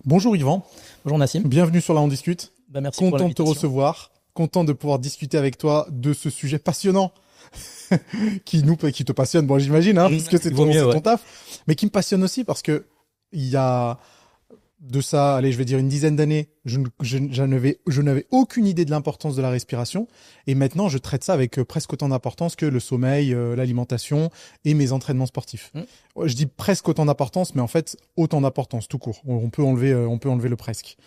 Bonjour Yvan, Bonjour Nassim. bienvenue sur La On Discute. Merci pour Content de te l'invitation. recevoir, content de pouvoir discuter avec toi de ce sujet passionnant qui te passionne, bon j'imagine, parce que Il vaut mieux, c'est ouais. ton taf, mais qui me passionne aussi parce que il y a de ça, allez, je vais dire une dizaine d'années, je n'avais aucune idée de l'importance de la respiration, et maintenant je traite ça avec presque autant d'importance que le sommeil, l'alimentation et mes entraînements sportifs. Mm. Je dis presque autant d'importance, mais en fait autant d'importance tout court. On peut enlever le presque.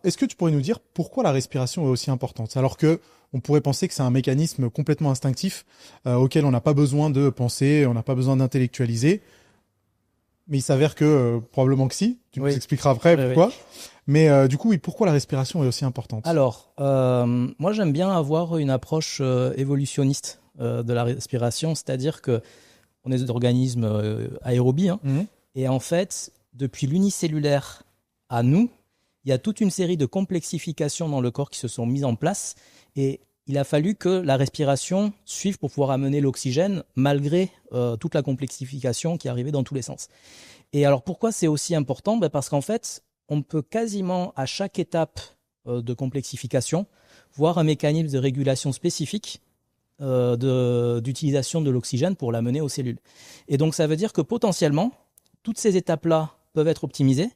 Est-ce que tu pourrais nous dire pourquoi la respiration est aussi importante, alors que on pourrait penser que c'est un mécanisme complètement instinctif auquel on n'a pas besoin de penser, on n'a pas besoin d'intellectualiser. Mais il s'avère que probablement que si. Tu nous Oui. expliqueras après Oui, oui. pourquoi. Mais du coup, oui, pourquoi la respiration est aussi importante? Alors, moi j'aime bien avoir une approche évolutionniste de la respiration, c'est-à-dire que on est des organismes aérobies, hein, Mhm. et en fait, depuis l'unicellulaire à nous, il y a toute une série de complexifications dans le corps qui se sont mises en place, et il a fallu que la respiration suive pour pouvoir amener l'oxygène malgré toute la complexification qui arrivait dans tous les sens. Et alors pourquoi c'est aussi important? Parce qu'en fait, on peut quasiment à chaque étape de complexification voir un mécanisme de régulation spécifique d'utilisation de l'oxygène pour l'amener aux cellules. Et donc ça veut dire que potentiellement, toutes ces étapes-là peuvent être optimisées,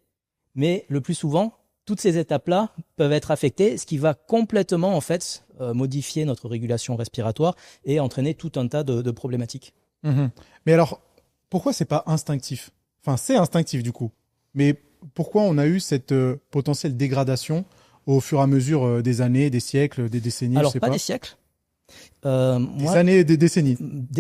mais le plus souvent, toutes ces étapes-là peuvent être affectées, ce qui va complètement en fait modifier notre régulation respiratoire et entraîner tout un tas de problématiques. Mhm. Mais alors, pourquoi c'est pas instinctif? Enfin, c'est instinctif du coup. Mais pourquoi on a eu cette potentielle dégradation au fur et à mesure des années, des siècles, des décennies, je Alors sais pas pas. des siècles. Des Moi, années et des décennies.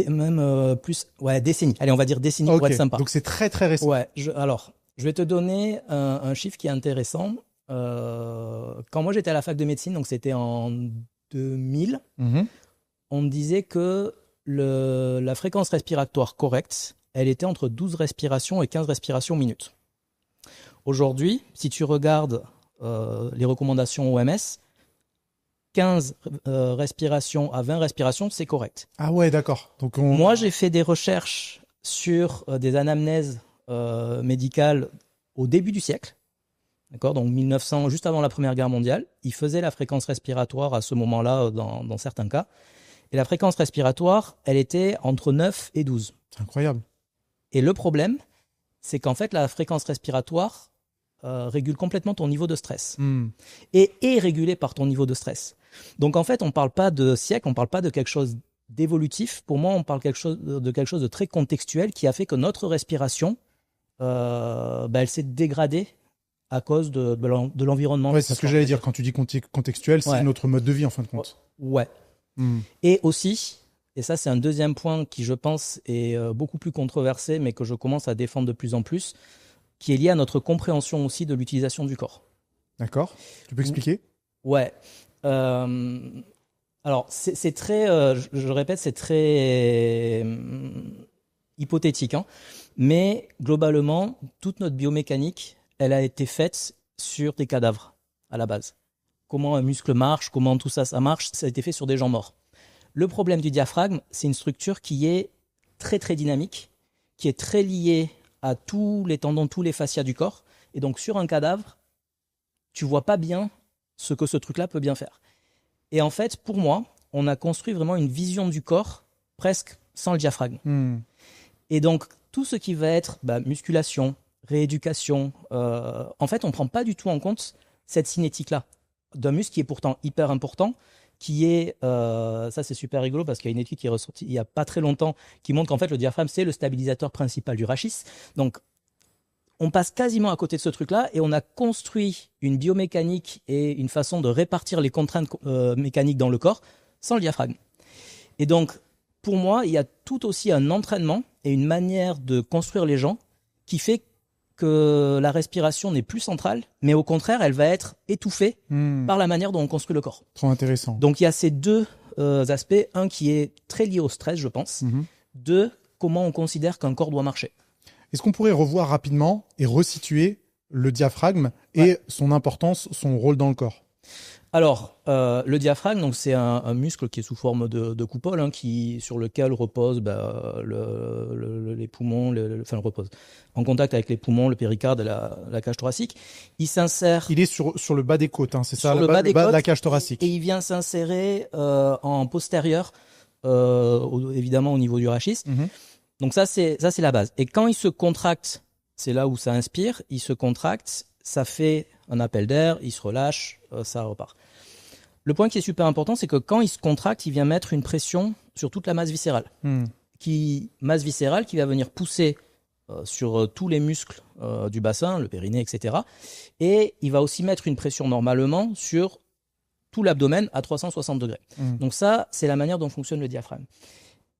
même plus, ouais, décennies. Allez, on va dire décennies pour Ok, être sympa. donc c'est très très récent. Ouais, alors, je vais te donner un chiffre qui est intéressant. Quand moi j'étais à la fac de médecine, donc c'était en 2000, Mhm. on me disait que la fréquence respiratoire correcte, elle était entre 12 respirations et 15 respirations minutes. Aujourd'hui, si tu regardes les recommandations OMS, 15 respirations à 20 respirations, c'est correct. Ah ouais, d'accord. Donc on. Moi, j'ai fait des recherches sur des anamnèses médicales au début du siècle, d'accord, donc 1900, juste avant la Première Guerre mondiale. Ils faisaient la fréquence respiratoire à ce moment-là dans certains cas. Et la fréquence respiratoire, elle était entre 9 et 12. C'est incroyable. Et le problème, c'est qu'en fait, la fréquence respiratoire régule complètement ton niveau de stress Hmm. et est régulée par ton niveau de stress. Donc en fait, on ne parle pas de siècle, on ne parle pas de quelque chose d'évolutif. Pour moi, on parle de quelque chose de très contextuel qui a fait que notre respiration, elle s'est dégradée à cause de l'environnement. Ouais, c'est ce que j'allais dire. Quand tu dis contextuel, c'est Ouais. notre mode de vie en fin de compte. Ouais. Hmm. Et aussi, et ça c'est un deuxième point qui je pense est beaucoup plus controversé, mais que je commence à défendre de plus en plus, qui est lié à notre compréhension aussi de l'utilisation du corps. D'accord. Tu peux expliquer? Ouais. Euh, alors c'est très, je répète, c'est très hypothétique, hein, mais globalement, toute notre biomécanique, elle a été faite sur des cadavres à la base. Comment un muscle marche, comment tout ça, ça marche, ça a été fait sur des gens morts. Le problème du diaphragme, c'est une structure qui est très très dynamique, qui est très liée à tous les tendons, tous les fascias du corps. Et donc sur un cadavre, tu vois pas bien ce que ce truc-là peut bien faire. Et en fait, pour moi, on a construit vraiment une vision du corps presque sans le diaphragme. Hmm. Et donc tout ce qui va être musculation, rééducation, en fait, on ne prend pas du tout en compte cette cinétique-là d'un muscle qui est pourtant hyper important, qui est, ça c'est super rigolo parce qu'il y a une étude qui est ressortie il n'y a pas très longtemps qui montre qu'en fait le diaphragme c'est le stabilisateur principal du rachis. Donc on passe quasiment à côté de ce truc-là et on a construit une biomécanique et une façon de répartir les contraintes mécaniques dans le corps sans le diaphragme. Et donc pour moi il y a tout aussi un entraînement et une manière de construire les gens qui fait que la respiration n'est plus centrale, mais au contraire, elle va être étouffée Hmm. par la manière dont on construit le corps. Trop intéressant. Donc il y a ces deux aspects, un qui est très lié au stress, je pense, Mhm. deux, comment on considère qu'un corps doit marcher. Est-ce qu'on pourrait revoir rapidement et resituer le diaphragme et Ouais. son importance, son rôle dans le corps? Alors, le diaphragme, donc c'est un muscle qui est sous forme de coupole, hein, sur lequel repose les poumons, enfin repose en contact avec les poumons, le péricarde et la cage thoracique. Il s'insère Il est sur le bas des côtes, hein, c'est ça, sur le bas des de côtes la cage thoracique. et il vient s'insérer en postérieur, évidemment au niveau du rachis. Mhm. Donc ça c'est la base. Et quand il se contracte, c'est là où ça inspire, il se contracte, ça fait un appel d'air, il se relâche, ça repart. Le point qui est super important, c'est que quand il se contracte, il vient mettre une pression sur toute la masse viscérale. Masse viscérale qui va venir pousser sur tous les muscles du bassin, le périnée, etc. Et il va aussi mettre une pression normalement sur tout l'abdomen à 360 degrés. Donc ça, c'est la manière dont fonctionne le diaphragme.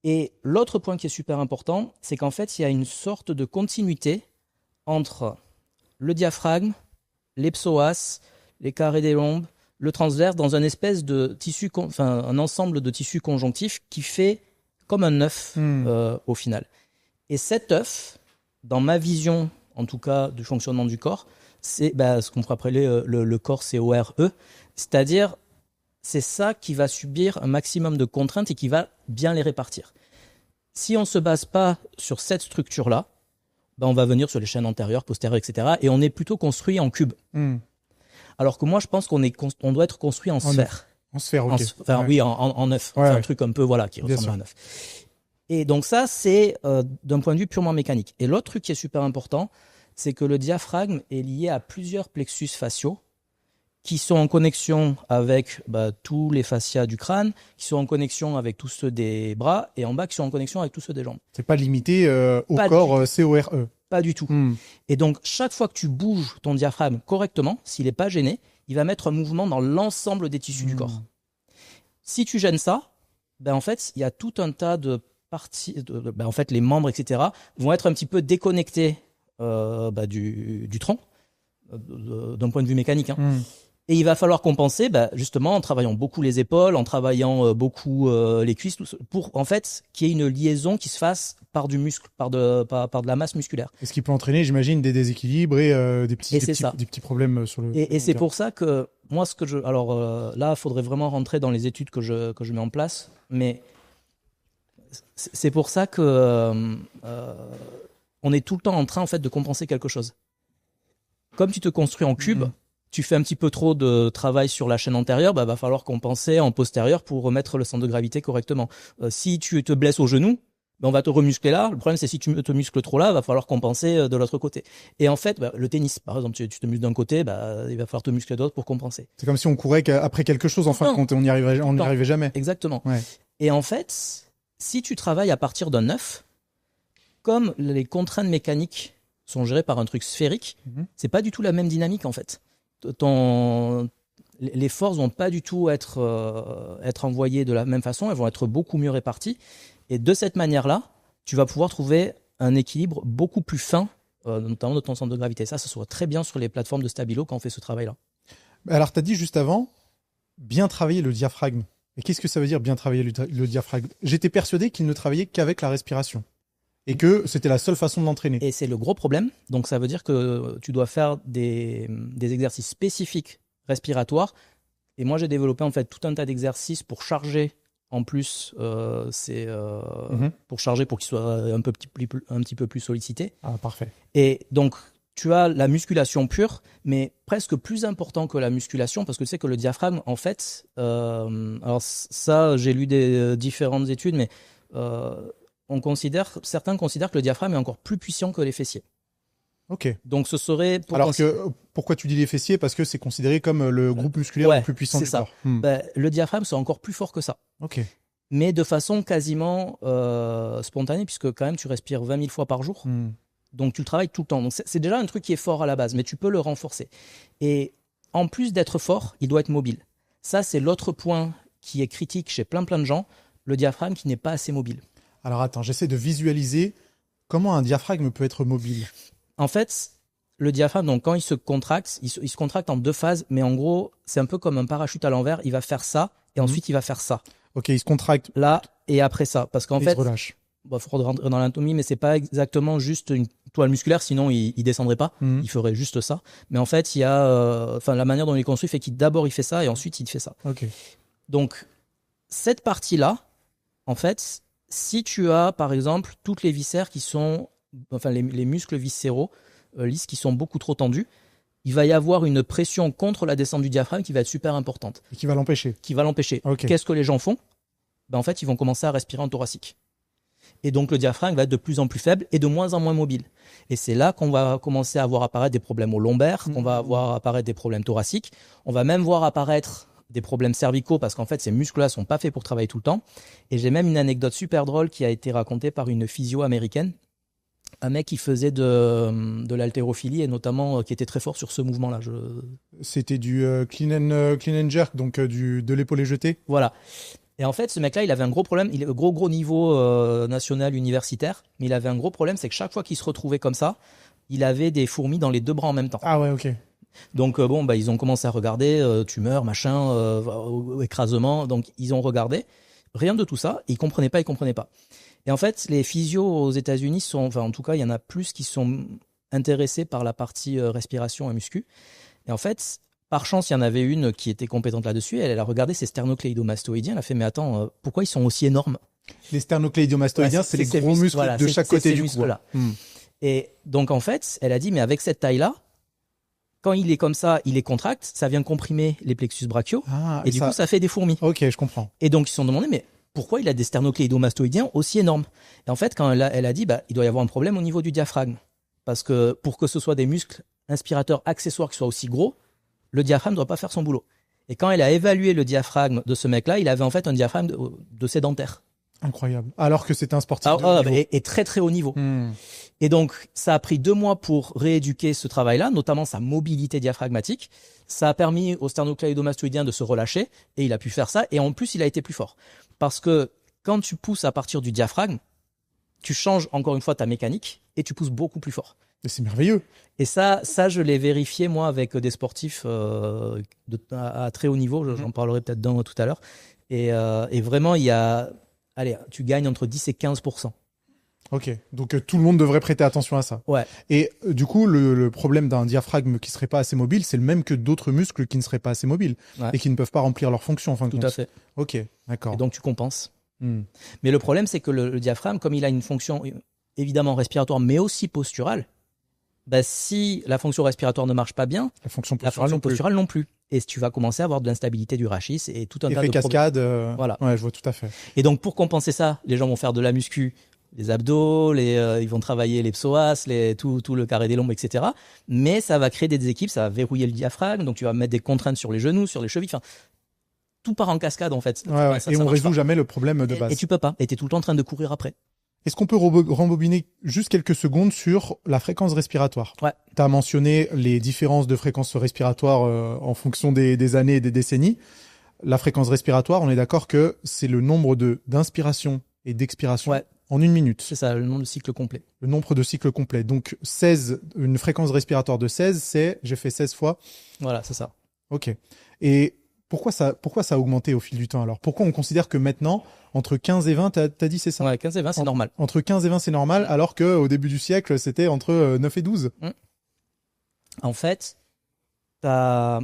Et l'autre point qui est super important, c'est qu'en fait, il y a une sorte de continuité entre le diaphragme, les psoas, les carrés des lombes, le transverse dans un espèce de tissu, un ensemble de tissus conjonctifs qui fait comme un œuf au final. Et cet œuf, dans ma vision, en tout cas, du fonctionnement du corps, c'est ce qu'on pourrait appeler le corps CORE, c'est-à-dire c'est ça qui va subir un maximum de contraintes et qui va bien les répartir. Si on ne se base pas sur cette structure-là, on va venir sur les chaînes antérieures, postérieures, etc. Et on est plutôt construit en cube. Alors que moi, je pense qu'on doit être construit en sphère. En sphère, ok. Oui, en œuf. Ouais, un truc un peu qui ressemble à un œuf. Et donc ça, c'est d'un point de vue purement mécanique. Et l'autre truc qui est super important, c'est que le diaphragme est lié à plusieurs plexus faciaux qui sont en connexion avec tous les fascias du crâne, qui sont en connexion avec tous ceux des bras, et en bas qui sont en connexion avec tous ceux des jambes. C'est pas limité au corps CORE. Pas du tout. Et donc, chaque fois que tu bouges ton diaphragme correctement, s'il n'est pas gêné, il va mettre un mouvement dans l'ensemble des tissus du corps. Si tu gênes ça, en fait, il y a tout un tas de parties, en fait, les membres, etc., vont être un petit peu déconnectés du tronc, d'un point de vue mécanique. Et il va falloir compenser, justement, en travaillant beaucoup les épaules, en travaillant beaucoup les cuisses, pour en fait qu'il y ait une liaison qui se fasse par du muscle, par de la masse musculaire. Et ce qui peut entraîner, j'imagine, des déséquilibres et des petits problèmes sur le. Et c'est pour ça que moi, là, il faudrait vraiment rentrer dans les études que je mets en place, mais c'est pour ça que on est tout le temps en train en fait de compenser quelque chose. Comme tu te construis en cube. Tu fais un petit peu trop de travail sur la chaîne antérieure, va falloir compenser en postérieur pour remettre le centre de gravité correctement. Si tu te blesses au genou, on va te remuscler là. Le problème, c'est si tu te muscles trop là, va falloir compenser de l'autre côté. Et en fait, le tennis, par exemple, tu te muscles d'un côté, il va falloir te muscler de l'autre pour compenser. C'est comme si on courait après quelque chose, en fin de compte, on n'y arrivait jamais. Exactement. Ouais. Et en fait, si tu travailles à partir d'un œuf, comme les contraintes mécaniques sont gérées par un truc sphérique, c'est pas du tout la même dynamique en fait. Les forces vont pas du tout être envoyées de la même façon, elles vont être beaucoup mieux réparties. Et de cette manière-là, tu vas pouvoir trouver un équilibre beaucoup plus fin, notamment de ton centre de gravité. Ça se voit très bien sur les plateformes de stabilo quand on fait ce travail-là. Alors, tu as dit juste avant, bien travailler le diaphragme. Et qu'est-ce que ça veut dire bien travailler le diaphragme? J'étais persuadé qu'il ne travaillait qu'avec la respiration. Et que c'était la seule façon de l'entraîner. Et c'est le gros problème. Donc ça veut dire que tu dois faire des exercices spécifiques respiratoires. Et moi, j'ai développé en fait tout un tas d'exercices pour charger en plus, pour charger pour qu'il soit un petit peu plus sollicité. Ah, parfait. Et donc, tu as la musculation pure, mais presque plus important que la musculation, parce que tu sais que le diaphragme, en fait, alors ça, j'ai lu des différentes études, mais certains considèrent que le diaphragme est encore plus puissant que les fessiers. Ok. Donc ce serait pourquoi tu dis les fessiers? Parce que c'est considéré comme le groupe musculaire le plus puissant du corps. Le diaphragme, c'est encore plus fort que ça. Ok. Mais de façon quasiment spontanée, puisque quand même tu respires 20 000 fois par jour. Donc tu le travailles tout le temps. Donc c'est déjà un truc qui est fort à la base, mais tu peux le renforcer. Et en plus d'être fort, il doit être mobile. Ça, c'est l'autre point qui est critique chez plein de gens, le diaphragme qui n'est pas assez mobile. Alors attends, j'essaie de visualiser comment un diaphragme peut être mobile. En fait, le diaphragme, donc, quand il se contracte, il se contracte en deux phases, mais en gros, c'est un peu comme un parachute à l'envers. Il va faire ça, et ensuite il va faire ça. Ok, il se contracte. Là, et après ça. Parce qu'en fait, il se relâche. Il faut rentrer dans l'anatomie, mais c'est pas exactement juste une pectoral musculaire, sinon il descendrait pas, il ferait juste ça. Mais en fait, il y a, la manière dont il est construit fait d'abord il fait ça et ensuite il fait ça. Ok. Donc, cette partie-là, en fait, si tu as, par exemple, toutes les viscères qui sont, les muscles viscéraux lisses qui sont beaucoup trop tendus, il va y avoir une pression contre la descente du diaphragme qui va être super importante. Et qui va l'empêcher. Okay. Qu'est-ce que les gens font ? En fait, ils vont commencer à respirer en thoracique. Et donc, le diaphragme va être de plus en plus faible et de moins en moins mobile. Et c'est là qu'on va commencer à voir apparaître des problèmes au lombaire, qu'on va voir apparaître des problèmes thoraciques. On va même voir apparaître des problèmes cervicaux parce qu'en fait, ces muscles-là sont pas faits pour travailler tout le temps. Et j'ai même une anecdote super drôle qui a été racontée par une physio américaine. Un mec qui faisait de l'haltérophilie et notamment qui était très fort sur ce mouvement-là. C'était du clean and jerk, donc de l'épaulé jeté. Voilà. Et en fait, ce mec-là, il avait un gros problème. Il avait gros niveau national universitaire, mais il avait un gros problème, c'est que chaque fois qu'il se retrouvait comme ça, il avait des fourmis dans les deux bras en même temps. Ah ouais, ok. Donc ils ont commencé à regarder tumeur, machin, écrasement. Donc ils ont regardé, rien de tout ça. Ils comprenaient pas. Et en fait, les physios aux États-Unis en tout cas, il y en a plus qui sont intéressés par la partie respiration et muscu. Et en fait, par chance, il y en avait une qui était compétente là-dessus. Elle a regardé ces sternocléidomastoïdiens. Elle a fait, mais attends, pourquoi ils sont aussi énormes ? Les sternocléidomastoïdiens, c'est les gros muscles de chaque côté du cou. Et donc, en fait, elle a dit, mais avec cette taille-là, quand il est comme ça, il est contracte, ça vient comprimer les plexus brachiaux. Et du coup, ça fait des fourmis. Ok, je comprends. Et donc, ils se sont demandé, mais pourquoi il a des sternocléidomastoïdiens aussi énormes ? Et en fait, quand elle a dit, il doit y avoir un problème au niveau du diaphragme. Parce que pour que ce soit des muscles inspirateurs accessoires qui soient aussi gros, le diaphragme ne doit pas faire son boulot. Et quand elle a évalué le diaphragme de ce mec-là, il avait en fait un diaphragme de sédentaire. Incroyable. Alors que c'était un sportif de haut niveau. Et très très haut niveau. Et donc, ça a pris 2 mois pour rééduquer ce travail-là, notamment sa mobilité diaphragmatique. Ça a permis au sternocléidomastoïdien de se relâcher et il a pu faire ça. Et en plus, il a été plus fort. Parce que quand tu pousses à partir du diaphragme, tu changes encore une fois ta mécanique et tu pousses beaucoup plus fort. Mais c'est merveilleux. Et ça, je l'ai vérifié moi avec des sportifs à très haut niveau. J'en parlerai peut-être d'un tout à l'heure. Et vraiment, il y a, tu gagnes entre 10 et 15%. Ok, donc tout le monde devrait prêter attention à ça. Ouais. Et du coup, le problème d'un diaphragme qui serait pas assez mobile, c'est le même que d'autres muscles qui ne seraient pas assez mobiles et qui ne peuvent pas remplir leur fonction en fin de compte. Tout à fait. Ok, d'accord. Et donc tu compenses. Mais le problème, c'est que le diaphragme, comme il a une fonction évidemment respiratoire, mais aussi posturale, si la fonction respiratoire ne marche pas bien, la fonction posturale non plus. Et tu vas commencer à avoir de l'instabilité du rachis et tout un tas de cascade. Voilà. Ouais, je vois tout à fait. Et donc pour compenser ça, les gens vont faire de la muscu, les abdos, ils vont travailler les psoas, tout le carré des lombes, etc. Mais ça va créer des déséquilibres, ça va verrouiller le diaphragme, donc tu vas mettre des contraintes sur les genoux, sur les chevilles. Enfin, tout part en cascade en fait. Ouais, et on résout jamais le problème de base. Et tu peux pas. Et t'es tout le temps en train de courir après. Est-ce qu'on peut rembobiner juste quelques secondes sur la fréquence respiratoire ? Ouais. Tu as mentionné les différences de fréquence respiratoire en fonction des années et des décennies. La fréquence respiratoire, on est d'accord que c'est le nombre d'inspiration et d'expiration en 1 minute. C'est ça, le nombre de cycles complets. Le nombre de cycles complets. Donc 16, une fréquence respiratoire de 16, j'ai fait 16 fois. Voilà, c'est ça. Ok. Et pourquoi ça a augmenté au fil du temps alors ? Pourquoi on considère que maintenant, entre 15 et 20, t'as dit c'est ça ? Ouais, 15 et 20, c'est normal. Entre 15 et 20, c'est normal, alors qu'au début du siècle, c'était entre 9 et 12. En fait, ta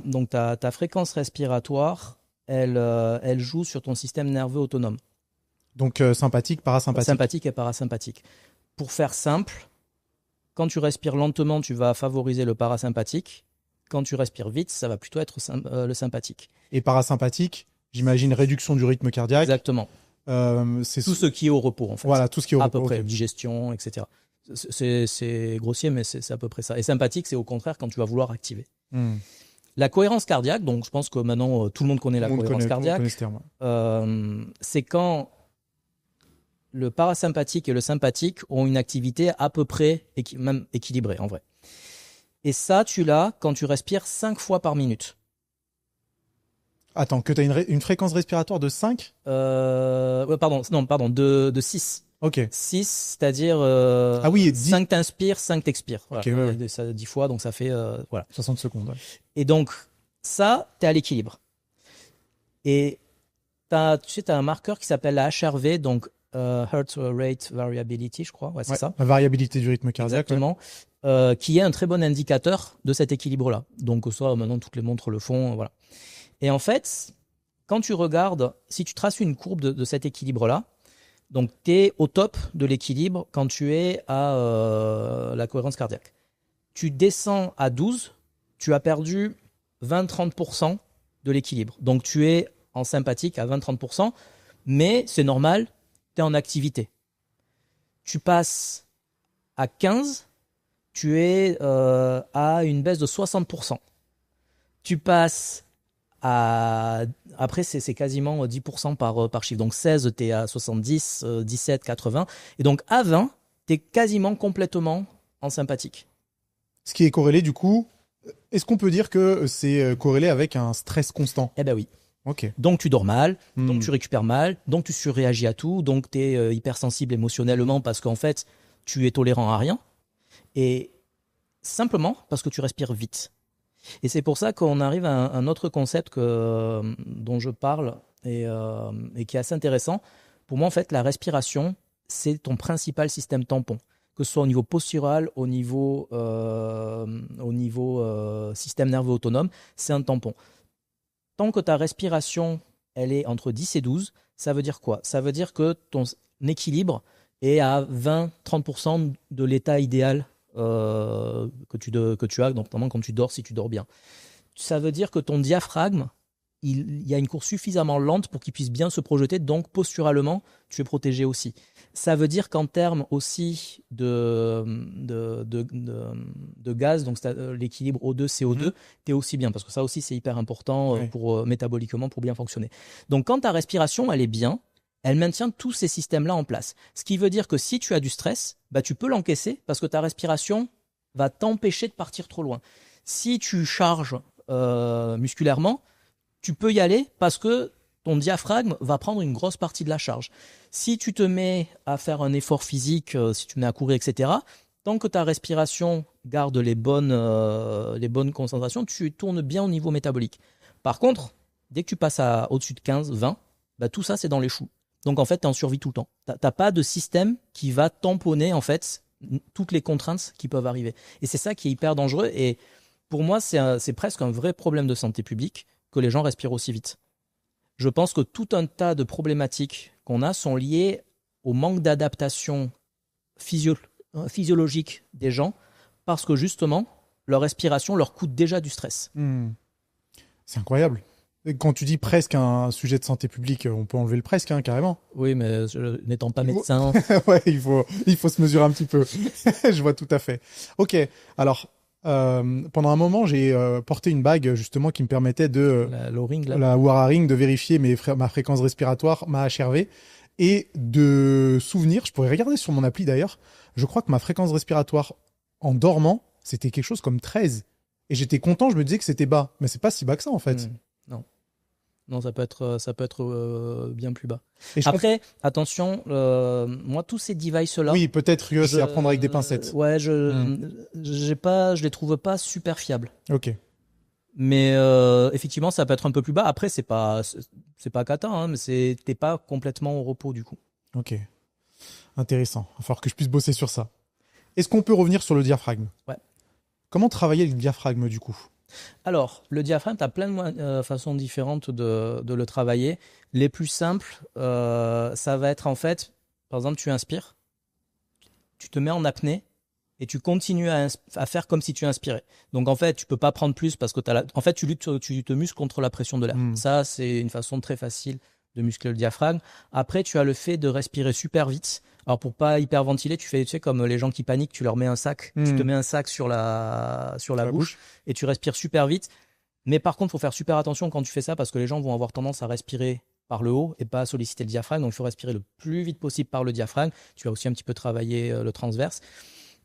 fréquence respiratoire, elle joue sur ton système nerveux autonome. Donc sympathique, parasympathique. Sympathique et parasympathique. Pour faire simple, quand tu respires lentement, tu vas favoriser le parasympathique. Quand tu respires vite, ça va plutôt être le sympathique. Et parasympathique, j'imagine réduction du rythme cardiaque. Exactement. C'est tout ce qui est au repos, en fait. Voilà, tout ce qui est au repos. À peu près, digestion, etc. C'est grossier, mais c'est à peu près ça. Et sympathique, c'est au contraire quand tu vas vouloir activer. La cohérence cardiaque, donc je pense que maintenant tout le monde connaît la cohérence cardiaque. C'est quand le parasympathique et le sympathique ont une activité à peu près même équilibrée, en vrai. Et ça, tu l'as quand tu respires 5 fois par minute. Attends, que tu as une fréquence respiratoire de 5 de 6. Ok. 6, c'est-à-dire 5 t'inspires, 5 t'expires. Voilà. Okay, ça 10 fois, donc ça fait 60 secondes. Ouais. Et donc, ça, tu es à l'équilibre. Et tu as un marqueur qui s'appelle la HRV, donc Heart Rate Variability, je crois. Ouais, c'est ça. La variabilité du rythme cardiaque. Exactement. Qui est un très bon indicateur de cet équilibre-là. Donc, soit maintenant, toutes les montres le font. Voilà. Et en fait, quand tu regardes, si tu traces une courbe de cet équilibre-là, donc tu es au top de l'équilibre quand tu es à la cohérence cardiaque. Tu descends à 12, tu as perdu 20-30% de l'équilibre. Donc tu es en sympathique à 20-30%, mais c'est normal, tu es en activité. Tu passes à 15, tu es à une baisse de 60%. Tu passes à... Après, c'est quasiment 10% par chiffre. Donc 16, tu es à 70, 17, 80. Et donc à 20, tu es quasiment complètement en sympathique. Ce qui est corrélé, du coup, est-ce qu'on peut dire que c'est corrélé avec un stress constant? Eh ben oui. Ok. Donc tu dors mal, donc tu récupères mal, donc tu surréagis à tout, donc tu es hypersensible émotionnellement parce qu'en fait, tu es tolérant à rien. Et simplement parce que tu respires vite. Et c'est pour ça qu'on arrive à un autre concept dont je parle et qui est assez intéressant. Pour moi, en fait, la respiration, c'est ton principal système tampon. Que ce soit au niveau postural, au niveau système nerveux autonome, c'est un tampon. Tant que ta respiration, elle est entre 10 et 12, ça veut dire quoi? Ça veut dire que ton équilibre est à 20-30% de l'état idéal que tu as, notamment quand tu dors, si tu dors bien. Ça veut dire que ton diaphragme, il y a une course suffisamment lente pour qu'il puisse bien se projeter, donc posturalement, tu es protégé aussi. Ça veut dire qu'en termes aussi de gaz, donc l'équilibre O2, CO2, tu es aussi bien, parce que ça aussi c'est hyper important pour métaboliquement, pour bien fonctionner. Donc quand ta respiration, elle est bien, elle maintient tous ces systèmes-là en place. Ce qui veut dire que si tu as du stress, bah, tu peux l'encaisser parce que ta respiration va t'empêcher de partir trop loin. Si tu charges musculairement, tu peux y aller parce que ton diaphragme va prendre une grosse partie de la charge. Si tu te mets à faire un effort physique, si tu te mets à courir, etc., tant que ta respiration garde les bonnes concentrations, tu tournes bien au niveau métabolique. Par contre, dès que tu passes au-dessus de 15, 20, bah, tout ça, c'est dans les choux. Donc, en fait, tu es en survie tout le temps. Tu n'as pas de système qui va tamponner, en fait, toutes les contraintes qui peuvent arriver. Et c'est ça qui est hyper dangereux. Et pour moi, c'est presque un vrai problème de santé publique que les gens respirent aussi vite. Je pense que tout un tas de problématiques qu'on a sont liées au manque d'adaptation physiologique des gens parce que justement, leur respiration leur coûte déjà du stress. C'est incroyable. Et quand tu dis presque un sujet de santé publique, on peut enlever le presque, hein, carrément. Oui, mais n'étant pas médecin... Ouais, il faut se mesurer un petit peu. Je vois tout à fait. Ok, alors... pendant un moment, j'ai porté une bague justement qui me permettait la Oura Ring, de vérifier ma fréquence respiratoire, ma HRV, et de souvenir. Je pourrais regarder sur mon appli d'ailleurs. Je crois que ma fréquence respiratoire en dormant, c'était quelque chose comme 13. Et j'étais content. Je me disais que c'était bas, mais c'est pas si bas que ça en fait. Non, ça peut être bien plus bas. Après, attention, moi, tous ces devices-là... Oui, peut-être que c'est à prendre avec des pincettes. Ouais, je les trouve pas super fiables. Ok. Mais effectivement, ça peut être un peu plus bas. Après, c'est pas cata, hein, mais t'es pas complètement au repos du coup. Ok. Intéressant. Il va falloir que je puisse bosser sur ça. Est-ce qu'on peut revenir sur le diaphragme? Ouais. Comment travailler le diaphragme du coup? Alors, le diaphragme, tu as plein de façons différentes de le travailler. Les plus simples, ça va être en fait, par exemple, tu inspires, tu te mets en apnée et tu continues à faire comme si tu inspirais. Donc en fait, tu peux pas prendre plus parce que en fait, tu te muscles contre la pression de l'air. Ça, c'est une façon très facile de muscler le diaphragme. Après, tu as le fait de respirer super vite. Alors pour pas hyperventiler, tu sais comme les gens qui paniquent, tu leur mets un sac, tu te mets un sac sur la bouche et tu respires super vite. Mais par contre, il faut faire super attention quand tu fais ça parce que les gens vont avoir tendance à respirer par le haut et pas à solliciter le diaphragme. Donc il faut respirer le plus vite possible par le diaphragme. Tu vas aussi un petit peu travailler le transverse.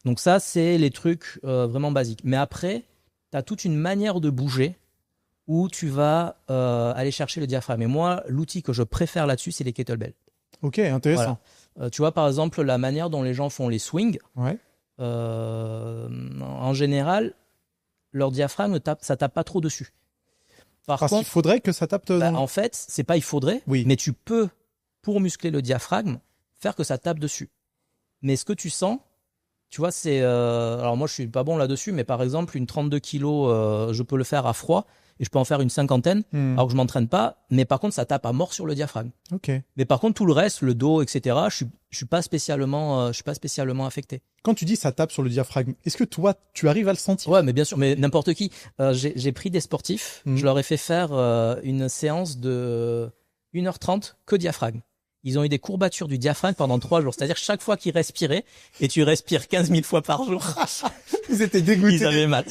Donc ça, c'est les trucs vraiment basiques. Mais après, tu as toute une manière de bouger où tu vas aller chercher le diaphragme. Et moi, l'outil que je préfère là-dessus, c'est les kettlebells. Ok, intéressant. Voilà. Tu vois, par exemple, la manière dont les gens font les swings. Ouais. En général, leur diaphragme, ça tape pas trop dessus. Parce qu'il faudrait que ça tape en fait, c'est pas il faudrait, oui. mais tu peux, pour muscler le diaphragme, faire que ça tape dessus. Mais ce que tu sens, tu vois, c'est... alors moi, je suis pas bon là-dessus, mais par exemple, une 32 kilos, je peux le faire à froid et je peux en faire une cinquantaine, alors que je m'entraîne pas. Mais par contre, ça tape à mort sur le diaphragme. Ok. Mais par contre, tout le reste, le dos, etc., je suis pas spécialement affecté. Quand tu dis ça tape sur le diaphragme, est-ce que toi, tu arrives à le sentir? Ouais, mais bien sûr, mais n'importe qui. J'ai pris des sportifs, je leur ai fait faire une séance de 1h30 que diaphragme. Ils ont eu des courbatures du diaphragme pendant 3 jours. C'est-à-dire chaque fois qu'ils respiraient, et tu respires 15 000 fois par jour, Ils étaient dégoûtés. ils avaient mal.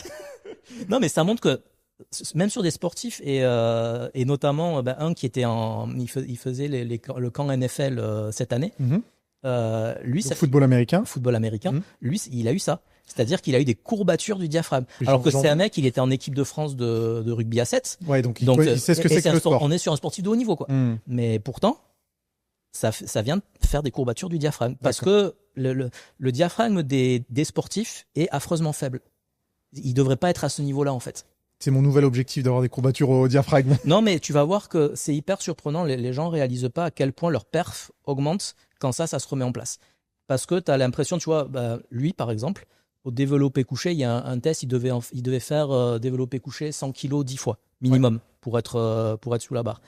Non, mais ça montre que même sur des sportifs et notamment un qui était il faisait le camp NFL cette année. Lui, Le football américain. Football américain. Lui, il a eu ça. C'est-à-dire qu'il a eu des courbatures du diaphragme. Alors que c'est un mec, il était en équipe de France de rugby à 7. Ouais, donc il sait ce que c'est que le sport. On est sur un sportif de haut niveau, quoi. Mais pourtant, ça vient de faire des courbatures du diaphragme. Parce que le diaphragme des sportifs est affreusement faible. Il devrait pas être à ce niveau-là, en fait. C'est mon nouvel objectif d'avoir des courbatures au diaphragme. Non, mais tu vas voir que c'est hyper surprenant. Les gens réalisent pas à quel point leur perf augmente quand ça se remet en place. Parce que tu as l'impression, tu vois, lui, par exemple, au développé couché, il y a un test, il devait faire développé couché 100 kilos 10 fois, minimum, pour être sous la barre.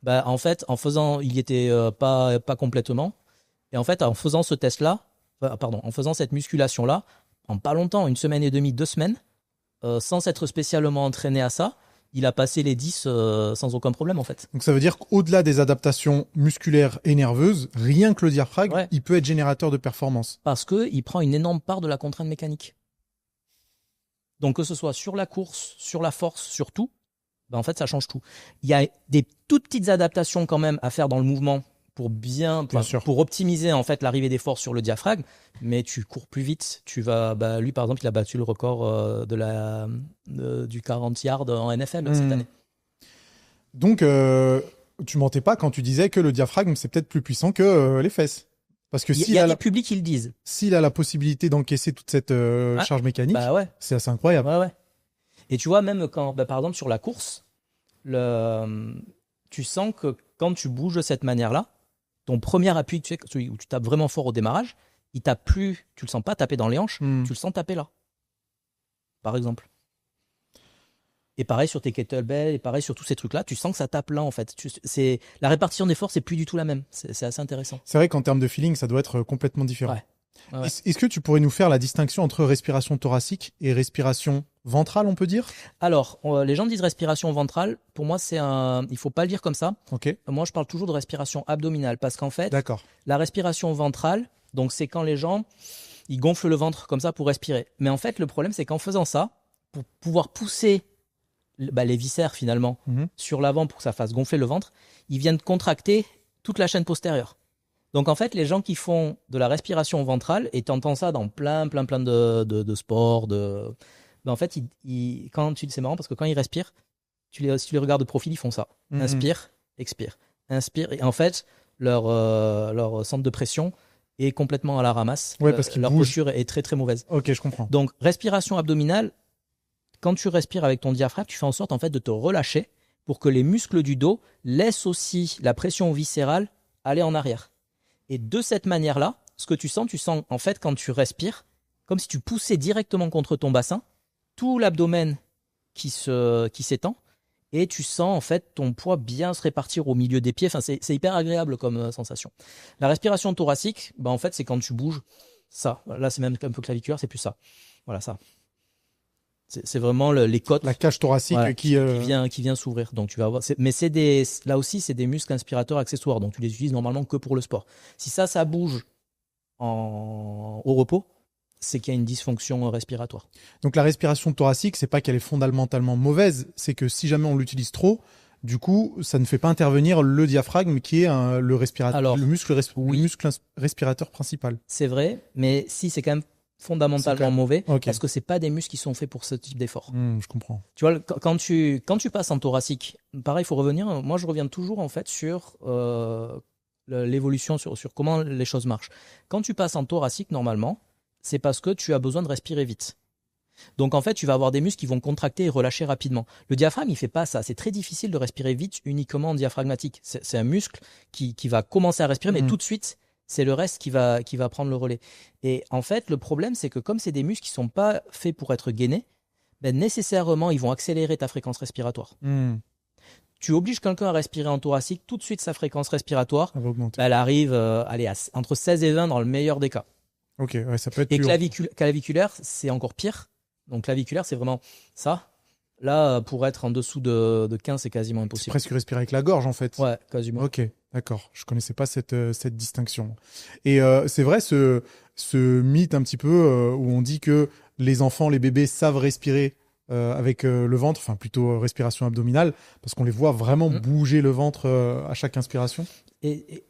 En fait, en faisant, il y était pas complètement. Et en fait, en faisant ce test-là, en faisant cette musculation-là, en pas longtemps, 1 semaine et demie, 2 semaines, sans s'être spécialement entraîné à ça, il a passé les 10 sans aucun problème, en fait. Donc ça veut dire qu'au-delà des adaptations musculaires et nerveuses, rien que le diaphragme, il peut être générateur de performance. Parce qu'il prend une énorme part de la contrainte mécanique. Donc que ce soit sur la course, sur la force, sur tout, en fait, ça change tout. Il y a des toutes petites adaptations quand même à faire dans le mouvement pour pour optimiser en fait l'arrivée des forces sur le diaphragme, mais tu cours plus vite. Tu vas, lui par exemple, il a battu le record du 40 yards en NFL cette année. Donc tu mentais pas quand tu disais que le diaphragme c'est peut-être plus puissant que les fesses. Parce que il y a des publics qui le disent. S'il a la possibilité d'encaisser toute cette charge mécanique, c'est assez incroyable. Ouais. Et tu vois, même quand, par exemple, sur la course, tu sens que quand tu bouges de cette manière-là, ton premier appui, tu sais, celui où tu tapes vraiment fort au démarrage, il tape plus, tu le sens pas taper dans les hanches, tu le sens taper là. Par exemple. Et pareil sur tes kettlebells, et pareil sur tous ces trucs-là, tu sens que ça tape là, en fait. La répartition des forces n'est plus du tout la même. C'est assez intéressant. C'est vrai qu'en termes de feeling, ça doit être complètement différent. Ouais. Est-ce que tu pourrais nous faire la distinction entre respiration thoracique et respiration ventrale, on peut dire? Alors, les gens disent respiration ventrale. Pour moi, il faut pas le dire comme ça. Okay. Moi, je parle toujours de respiration abdominale parce qu'en fait, d'accord, la respiration ventrale, donc c'est quand les gens ils gonflent le ventre comme ça pour respirer. Mais en fait, le problème, c'est qu'en faisant ça, pour pouvoir pousser les viscères finalement sur l'avant pour que ça fasse gonfler le ventre, ils viennent contracter toute la chaîne postérieure. Donc en fait, les gens qui font de la respiration ventrale, et tu entends ça dans plein de sports, en fait, c'est marrant parce que quand ils respirent, si tu les regardes de profil, ils font ça. Inspire, expire. Inspire, et en fait, leur centre de pression est complètement à la ramasse. Parce qu'ils leur bougent. posture est très très mauvaise. Ok, je comprends. Donc respiration abdominale, quand tu respires avec ton diaphragme, tu fais en sorte en fait de te relâcher pour que les muscles du dos laissent aussi la pression viscérale aller en arrière. Et de cette manière-là, ce que tu sens en fait quand tu respires, comme si tu poussais directement contre ton bassin, tout l'abdomen qui s'étend, et tu sens en fait ton poids bien se répartir au milieu des pieds. Enfin, c'est hyper agréable comme sensation. La respiration thoracique, en fait, c'est quand tu bouges ça. Là, c'est même un peu claviculaire, c'est plus ça. Voilà, ça. C'est vraiment les côtes. La cage thoracique qui vient s'ouvrir. Donc tu vas voir. Mais là aussi, c'est des muscles inspirateurs accessoires. Donc tu les utilises normalement que pour le sport. Si ça bouge au repos, c'est qu'il y a une dysfonction respiratoire. Donc la respiration thoracique, c'est pas qu'elle est fondamentalement mauvaise, c'est que si jamais on l'utilise trop, du coup, ça ne fait pas intervenir le diaphragme qui est le muscle respirateur principal. C'est vrai, mais si c'est quand même fondamentalement mauvais, parce que c'est pas des muscles qui sont faits pour ce type d'effort. Je comprends. Tu vois, quand tu passes en thoracique, pareil, il faut revenir. Moi, je reviens toujours en fait sur l'évolution, sur comment les choses marchent. Quand tu passes en thoracique, normalement, c'est parce que tu as besoin de respirer vite. Donc en fait, tu vas avoir des muscles qui vont contracter et relâcher rapidement. Le diaphragme, il fait pas ça. C'est très difficile de respirer vite uniquement en diaphragmatique. C'est un muscle qui va commencer à respirer, mais tout de suite, c'est le reste qui va prendre le relais. Et en fait, le problème, c'est que comme c'est des muscles qui sont pas faits pour être gainés, ben nécessairement, ils vont accélérer ta fréquence respiratoire. Tu obliges quelqu'un à respirer en thoracique, tout de suite, sa fréquence respiratoire, Ça va augmenter. elle arrive entre 16 et 20 dans le meilleur des cas. Ok, ouais, ça peut être Et plus haut. claviculaire, c'est encore pire. Donc claviculaire, c'est vraiment ça. Là, pour être en dessous de 15, c'est quasiment C'est impossible. presque respirer avec la gorge, en fait. Ouais, quasiment. Ok, d'accord. Je connaissais pas cette distinction. Et c'est vrai ce mythe un petit peu où on dit que les enfants, les bébés savent respirer avec le ventre, enfin plutôt respiration abdominale, parce qu'on les voit vraiment bouger le ventre à chaque inspiration. Et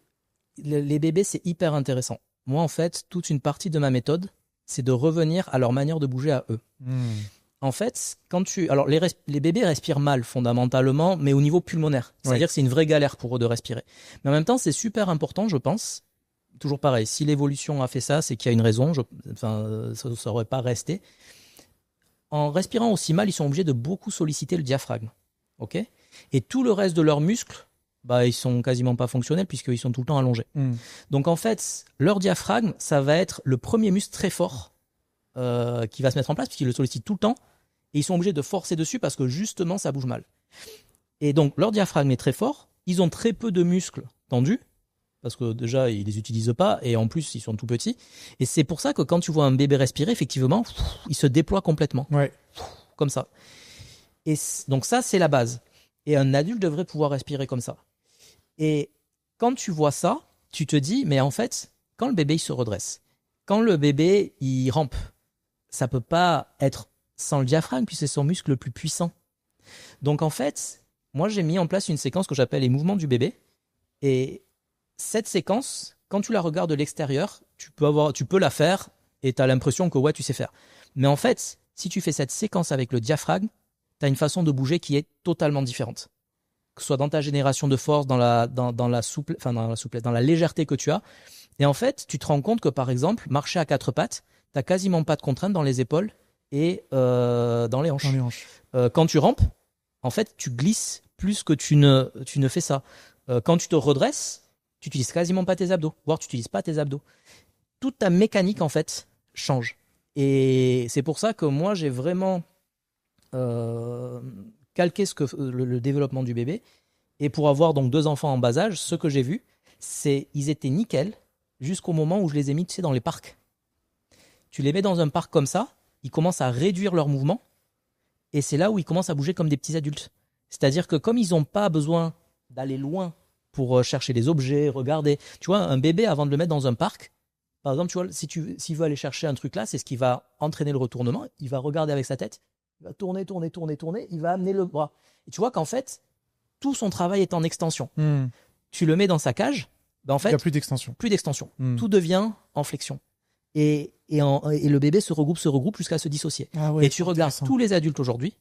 les bébés, c'est hyper intéressant. Moi, en fait, toute une partie de ma méthode, c'est de revenir à leur manière de bouger à eux. En fait, alors les bébés respirent mal fondamentalement, mais au niveau pulmonaire. C'est-à-dire que c'est une vraie galère pour eux de respirer. Mais en même temps, c'est super important, je pense. Toujours pareil, si l'évolution a fait ça, c'est qu'il y a une raison. Ça n'aurait pas resté. En respirant aussi mal, ils sont obligés de beaucoup solliciter le diaphragme. Ok ? Et tout le reste de leurs muscles, ils sont quasiment pas fonctionnels puisqu'ils sont tout le temps allongés. Donc en fait, leur diaphragme, ça va être le premier muscle très fort qui va se mettre en place puisqu'ils le sollicitent tout le temps et ils sont obligés de forcer dessus parce que justement ça bouge mal. Et donc leur diaphragme est très fort, ils ont très peu de muscles tendus parce que déjà ils les utilisent pas et en plus ils sont tout petits et c'est pour ça que quand tu vois un bébé respirer, effectivement, il se déploie complètement. Ouais. Comme ça. Et donc ça c'est la base. Et un adulte devrait pouvoir respirer comme ça. Et quand tu vois ça, tu te dis mais en fait, quand le bébé il se redresse, quand le bébé il rampe, ça peut pas être sans le diaphragme puisque c'est son muscle le plus puissant. Donc en fait, moi j'ai mis en place une séquence que j'appelle les mouvements du bébé. Et cette séquence, quand tu la regardes de l'extérieur, tu peux la faire et tu as l'impression que ouais, tu sais faire. Mais en fait, si tu fais cette séquence avec le diaphragme, tu as une façon de bouger qui est totalement différente. Que ce soit dans ta génération de force, dans la souplesse, dans la légèreté que tu as. Et en fait, tu te rends compte que par exemple, marcher à quatre pattes, tu n'as quasiment pas de contrainte dans les épaules et dans les hanches. Dans les hanches. Quand tu rampes, en fait, tu glisses plus que tu ne fais ça. Quand tu te redresses, tu n'utilises quasiment pas tes abdos, voire tu n'utilises pas tes abdos. Toute ta mécanique, en fait, change. Et c'est pour ça que moi, j'ai vraiment calqué le développement du bébé. Et pour avoir donc 2 enfants en bas âge, ce que j'ai vu, c'est ils étaient nickel jusqu'au moment où je les ai mis, tu sais, dans les parcs. Tu les mets dans un parc comme ça, ils commencent à réduire leur mouvement, et c'est là où ils commencent à bouger comme des petits adultes. C'est-à-dire que comme ils n'ont pas besoin d'aller loin pour chercher des objets, regarder, tu vois, un bébé avant de le mettre dans un parc, par exemple, tu vois, s'il veut aller chercher un truc là, c'est ce qui va entraîner le retournement, il va regarder avec sa tête, il va tourner, il va amener le bras. Et tu vois qu'en fait, tout son travail est en extension. Tu le mets dans sa cage, en fait, il n'y a plus d'extension. Plus d'extension. Tout devient en flexion. Et le bébé se regroupe jusqu'à se dissocier. Ah ouais, et tu regardes tous les adultes aujourd'hui,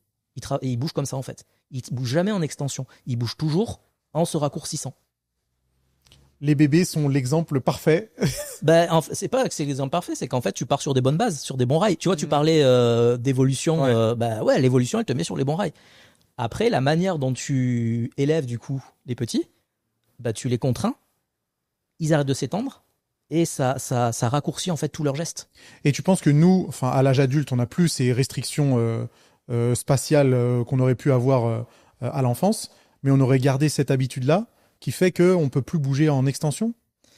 ils bougent comme ça en fait. Ils ne bougent jamais en extension. Ils bougent toujours en se raccourcissant. Les bébés sont l'exemple parfait. C'est pas que c'est l'exemple parfait, c'est qu'en fait tu pars sur des bonnes bases, sur des bons rails. Tu vois, tu parlais d'évolution. Ouais. L'évolution, elle te met sur les bons rails. Après, la manière dont tu élèves du coup les petits, tu les contrains, ils arrêtent de s'étendre et ça raccourcit en fait tous leurs gestes. Et tu penses que nous, enfin à l'âge adulte, on n'a plus ces restrictions spatiales qu'on aurait pu avoir à l'enfance, mais on aurait gardé cette habitude-là qui fait qu'on peut plus bouger en extension?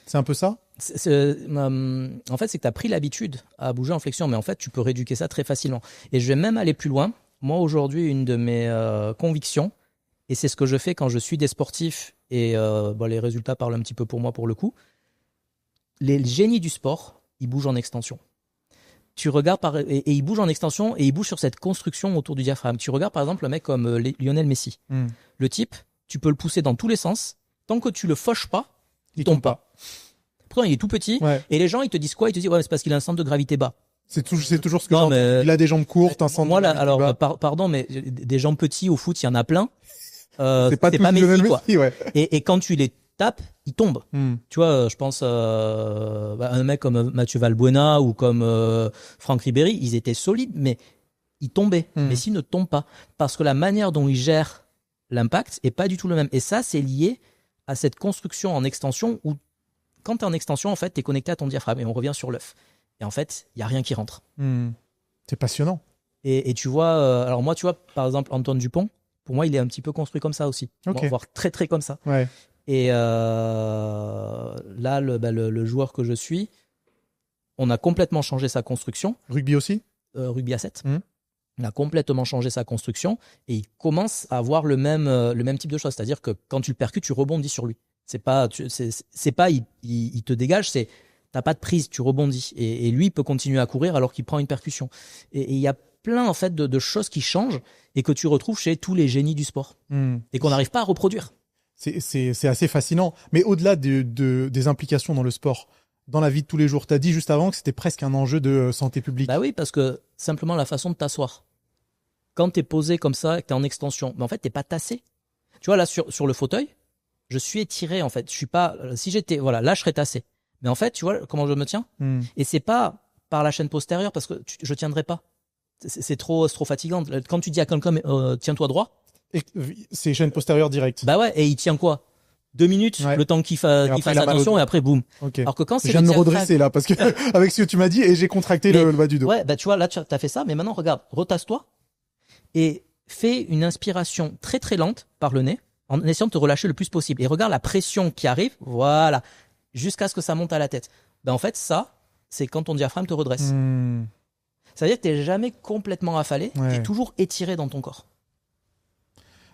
C'est un peu ça? En fait, c'est que tu as pris l'habitude à bouger en flexion, mais en fait, tu peux rééduquer ça très facilement. Et je vais même aller plus loin. Moi, aujourd'hui, une de mes convictions, et c'est ce que je fais quand je suis des sportifs, et les résultats parlent un petit peu pour moi pour le coup, les génies du sport, ils bougent en extension. Tu regardes et ils bougent en extension, et ils bougent sur cette construction autour du diaphragme. Tu regardes par exemple un mec comme Lionel Messi. Le type, tu peux le pousser dans tous les sens, tant que tu le fauches pas, il tombe pas. Pourtant, il est tout petit, et les gens, ils te disent quoi? Ils te disent, ouais, c'est parce qu'il a un centre de gravité bas. C'est toujours ce que j'entends. Il a des jambes courtes, un centre de gravité bas. Pardon, mais des jambes petits au foot, il y en a plein. C'est pas Messi, quoi. Ouais. Et quand tu les tapes, ils tombent. Tu vois, je pense à un mec comme Mathieu Valbuena ou comme Franck Ribéry, ils étaient solides, mais ils tombaient. Messi ne tombe pas. Parce que la manière dont il gère l'impact est pas du tout le même. Et ça, c'est lié à cette construction en extension où quand tu es en extension, en fait, tu es connecté à ton diaphragme et on revient sur l'œuf. Et en fait, il n'y a rien qui rentre. C'est passionnant. Et tu vois, alors moi, tu vois, par exemple, Antoine Dupont, pour moi, il est un petit peu construit comme ça aussi. Okay. Voire très, très comme ça. Ouais. Et là, le joueur que je suis, on a complètement changé sa construction. Rugby aussi Rugby à 7. On a complètement changé sa construction et il commence à avoir le même type de choses. C'est-à-dire que quand tu le percutes, tu rebondis sur lui. C'est pas il te dégage, c'est t'as pas de prise, tu rebondis. Et lui, il peut continuer à courir alors qu'il prend une percussion. Et il y a plein en fait de choses qui changent et que tu retrouves chez tous les génies du sport et qu'on n'arrive pas à reproduire. C'est assez fascinant. Mais au-delà des implications dans le sport, dans la vie de tous les jours, tu as dit juste avant que c'était presque un enjeu de santé publique. Bah oui, parce que simplement la façon de t'asseoir. Quand tu es posé comme ça, que tu es en extension, mais en fait, tu n'es pas tassé. Tu vois, là, sur le fauteuil, je suis étiré, en fait. Je suis pas, si j'étais, voilà, là, je serais tassé. Mais en fait, tu vois comment je me tiens? Et c'est pas par la chaîne postérieure parce que je tiendrai pas. C'est trop fatigant. Quand tu dis à quelqu'un, tiens-toi droit. Et c'est chaîne postérieure directe. Bah ouais, et il tient quoi? 2 minutes, le temps qu'il fasse attention, et après, boum. Okay. Alors que quand c'est je viens de me redresser là, parce que avec ce que tu m'as dit, et j'ai contracté le bas du dos. Ouais, bah tu vois, là, tu as fait ça, mais maintenant, regarde, retasse-toi et fais une inspiration très très lente par le nez, en essayant de te relâcher le plus possible. Et regarde la pression qui arrive, voilà, jusqu'à ce que ça monte à la tête. Ben en fait, ça, c'est quand ton diaphragme te redresse. Ça veut dire que tu n'es jamais complètement affalé, tu es toujours étiré dans ton corps.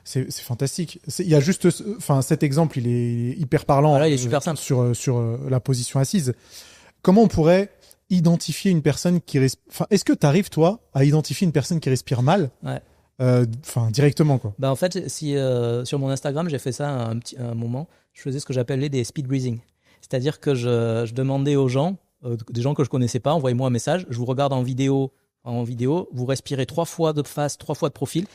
C'est fantastique. Il y a juste, enfin, cet exemple, il est hyper parlant. Voilà, il est super simple. Sur la position assise. Comment on pourrait identifier une personne qui respire, enfin, est-ce que tu arrives, toi, à identifier une personne qui respire mal? Ouais. Enfin, directement, quoi. Bah en fait, si sur mon Instagram, j'ai fait ça un moment, je faisais ce que j'appelais des speed breathing. C'est-à-dire que je demandais aux gens, des gens que je connaissais pas, envoyez-moi un message, je vous regarde en vidéo, vous respirez 3 fois de face, 3 fois de profil,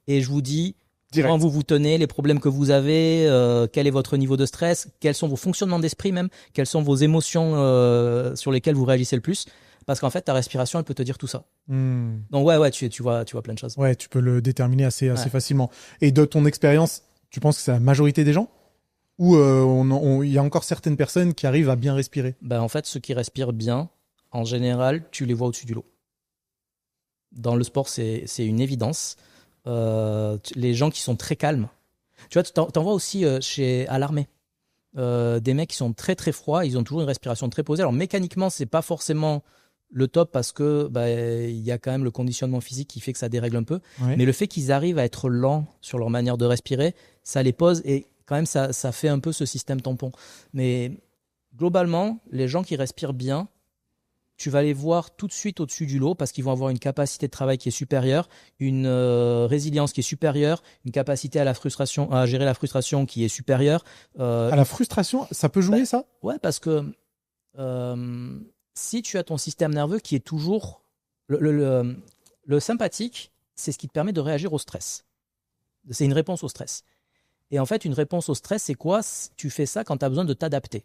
et je vous dis comment vous tenez, les problèmes que vous avez, quel est votre niveau de stress, quels sont vos fonctionnements d'esprit même, quelles sont vos émotions sur lesquelles vous réagissez le plus. Parce qu'en fait, ta respiration, elle peut te dire tout ça. Donc ouais, tu vois plein de choses. Ouais, tu peux le déterminer assez facilement. Et de ton expérience, tu penses que c'est la majorité des gens? Ou il y a encore certaines personnes qui arrivent à bien respirer? Ben, en fait, ceux qui respirent bien, en général, tu les vois au-dessus du lot. Dans le sport, c'est une évidence. Les gens qui sont très calmes. Tu vois, t'en vois aussi à l'armée. Des mecs qui sont très très froids, ils ont toujours une respiration très posée. Alors mécaniquement, c'est pas forcément le top parce que il y a quand même le conditionnement physique qui fait que ça dérègle un peu. Ouais. Mais le fait qu'ils arrivent à être lents sur leur manière de respirer, ça les pose et quand même ça fait un peu ce système tampon. Mais globalement, les gens qui respirent bien, tu vas les voir tout de suite au-dessus du lot parce qu'ils vont avoir une capacité de travail qui est supérieure, une résilience qui est supérieure, une capacité à gérer la frustration qui est supérieure. À la frustration, ça peut jouer, ça? Ouais, parce que si tu as ton système nerveux qui est toujours... Le sympathique, c'est ce qui te permet de réagir au stress. C'est une réponse au stress. Et en fait, une réponse au stress, c'est quoi? Tu fais ça quand tu as besoin de t'adapter.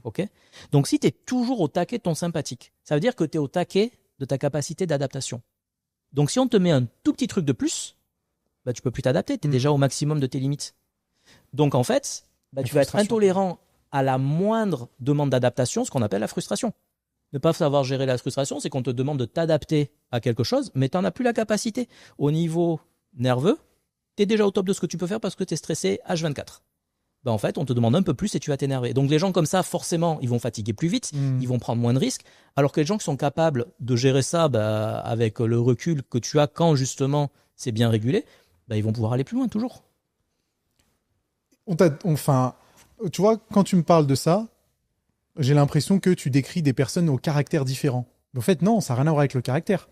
Okay. Donc, si tu es toujours au taquet de ton sympathique, ça veut dire que tu es au taquet de ta capacité d'adaptation. Donc, si on te met un tout petit truc de plus, tu peux plus t'adapter. Tu es déjà au maximum de tes limites. Donc, en fait, tu vas être intolérant à la moindre demande d'adaptation, ce qu'on appelle la frustration. Ne pas savoir gérer la frustration, c'est qu'on te demande de t'adapter à quelque chose, mais tu n'en as plus la capacité. Au niveau nerveux, tu es déjà au top de ce que tu peux faire parce que tu es stressé H24. En fait, on te demande un peu plus et tu vas t'énerver. Donc, les gens comme ça, forcément, ils vont fatiguer plus vite, ils vont prendre moins de risques. Alors que les gens qui sont capables de gérer ça avec le recul que tu as quand, justement, c'est bien régulé, ils vont pouvoir aller plus loin, toujours. Enfin, tu vois, quand tu me parles de ça, j'ai l'impression que tu décris des personnes au caractère différent. Mais en fait, non, ça n'a rien à voir avec le caractère.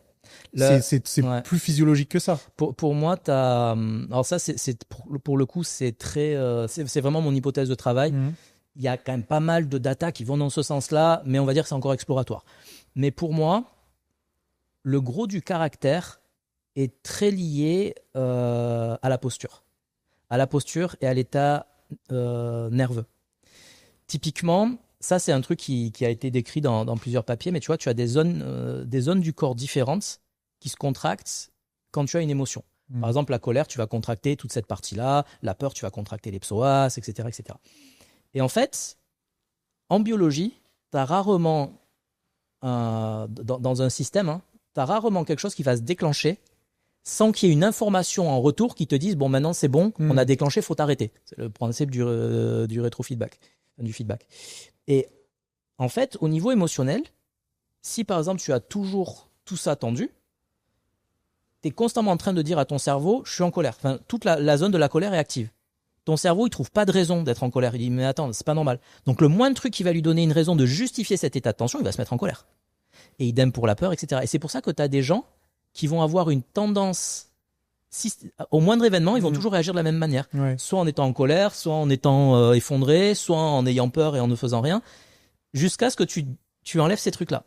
C'est plus physiologique que ça. Pour moi, alors ça, pour le coup, c'est vraiment mon hypothèse de travail. Il y a quand même pas mal de data qui vont dans ce sens-là, mais on va dire que c'est encore exploratoire. Mais pour moi, le gros du caractère est très lié à la posture. À la posture et à l'état nerveux. Typiquement, ça, c'est un truc qui a été décrit dans plusieurs papiers, mais tu vois, tu as des zones du corps différentes qui se contractent quand tu as une émotion. Par exemple, la colère, tu vas contracter toute cette partie-là, la peur, tu vas contracter les psoas, etc., etc. Et en fait, En biologie, tu as rarement, dans un système, hein, tu as rarement quelque chose qui va se déclencher sans qu'il y ait une information en retour qui te dise bon, maintenant c'est bon, on a déclenché, faut t'arrêter. C'est le principe du rétrofeedback, du feedback. Et en fait, au niveau émotionnel, si par exemple tu as toujours tout ça tendu, tu es constamment en train de dire à ton cerveau je suis en colère. Enfin, toute la zone de la colère est active. Ton cerveau, il trouve pas de raison d'être en colère. Il dit mais attends, c'est pas normal. Donc le moindre truc qui va lui donner une raison de justifier cet état de tension, il va se mettre en colère. Et idem pour la peur, etc. Et c'est pour ça que tu as des gens qui vont avoir une tendance, au moindre événement, ils vont toujours réagir de la même manière. Ouais. Soit en étant en colère, soit en étant effondré, soit en ayant peur et en ne faisant rien, jusqu'à ce que tu enlèves ces trucs-là.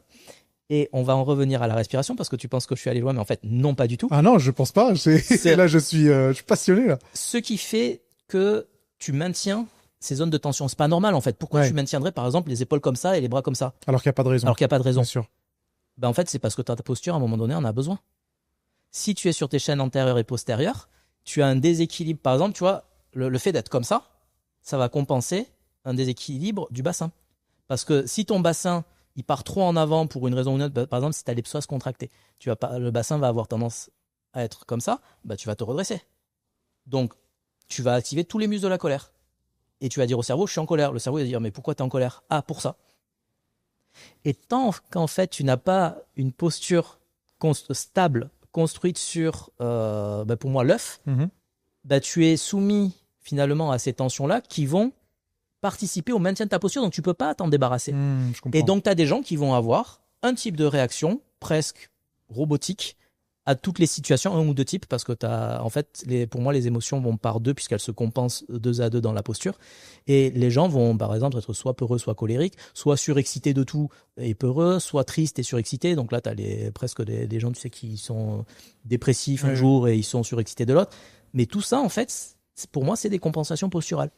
Et on va en revenir à la respiration parce que tu penses que je suis allé loin, mais en fait, non, pas du tout. Ah non, je pense pas. Là, je suis passionné, là. Ce qui fait que tu maintiens ces zones de tension. C'est pas normal, en fait. Pourquoi tu maintiendrais, par exemple, les épaules comme ça et les bras comme ça? Alors qu'il n'y a pas de raison. Alors qu'il n'y a pas de raison. Bien sûr. Ben, en fait, c'est parce que ta posture, à un moment donné, en a besoin. Si tu es sur tes chaînes antérieures et postérieures, tu as un déséquilibre. Par exemple, tu vois, le fait d'être comme ça va compenser un déséquilibre du bassin. Parce que si ton bassin, il part trop en avant pour une raison ou une autre, par exemple, si tu as les psoas contractés, le bassin va avoir tendance à être comme ça, bah, tu vas te redresser. Donc, tu vas activer tous les muscles de la colère. Et tu vas dire au cerveau, je suis en colère. Le cerveau va dire, mais pourquoi tu es en colère? Ah, pour ça. Et tant qu'en fait, tu n'as pas une posture stable, construite sur, pour moi, l'œuf, tu es soumis finalement à ces tensions-là qui vont participer au maintien de ta posture, donc tu ne peux pas t'en débarrasser. Et donc, tu as des gens qui vont avoir un type de réaction presque robotique à toutes les situations, un ou deux types, parce que en fait, pour moi, les émotions vont par deux, puisqu'elles se compensent deux à deux dans la posture. Et les gens vont, par exemple, être soit peureux, soit colériques, soit surexcités de tout et peureux, soit tristes et surexcités. Donc là, tu as presque des gens, tu sais, qui sont dépressifs un jour et ils sont surexcités de l'autre. Mais tout ça, en fait, pour moi, c'est des compensations posturales.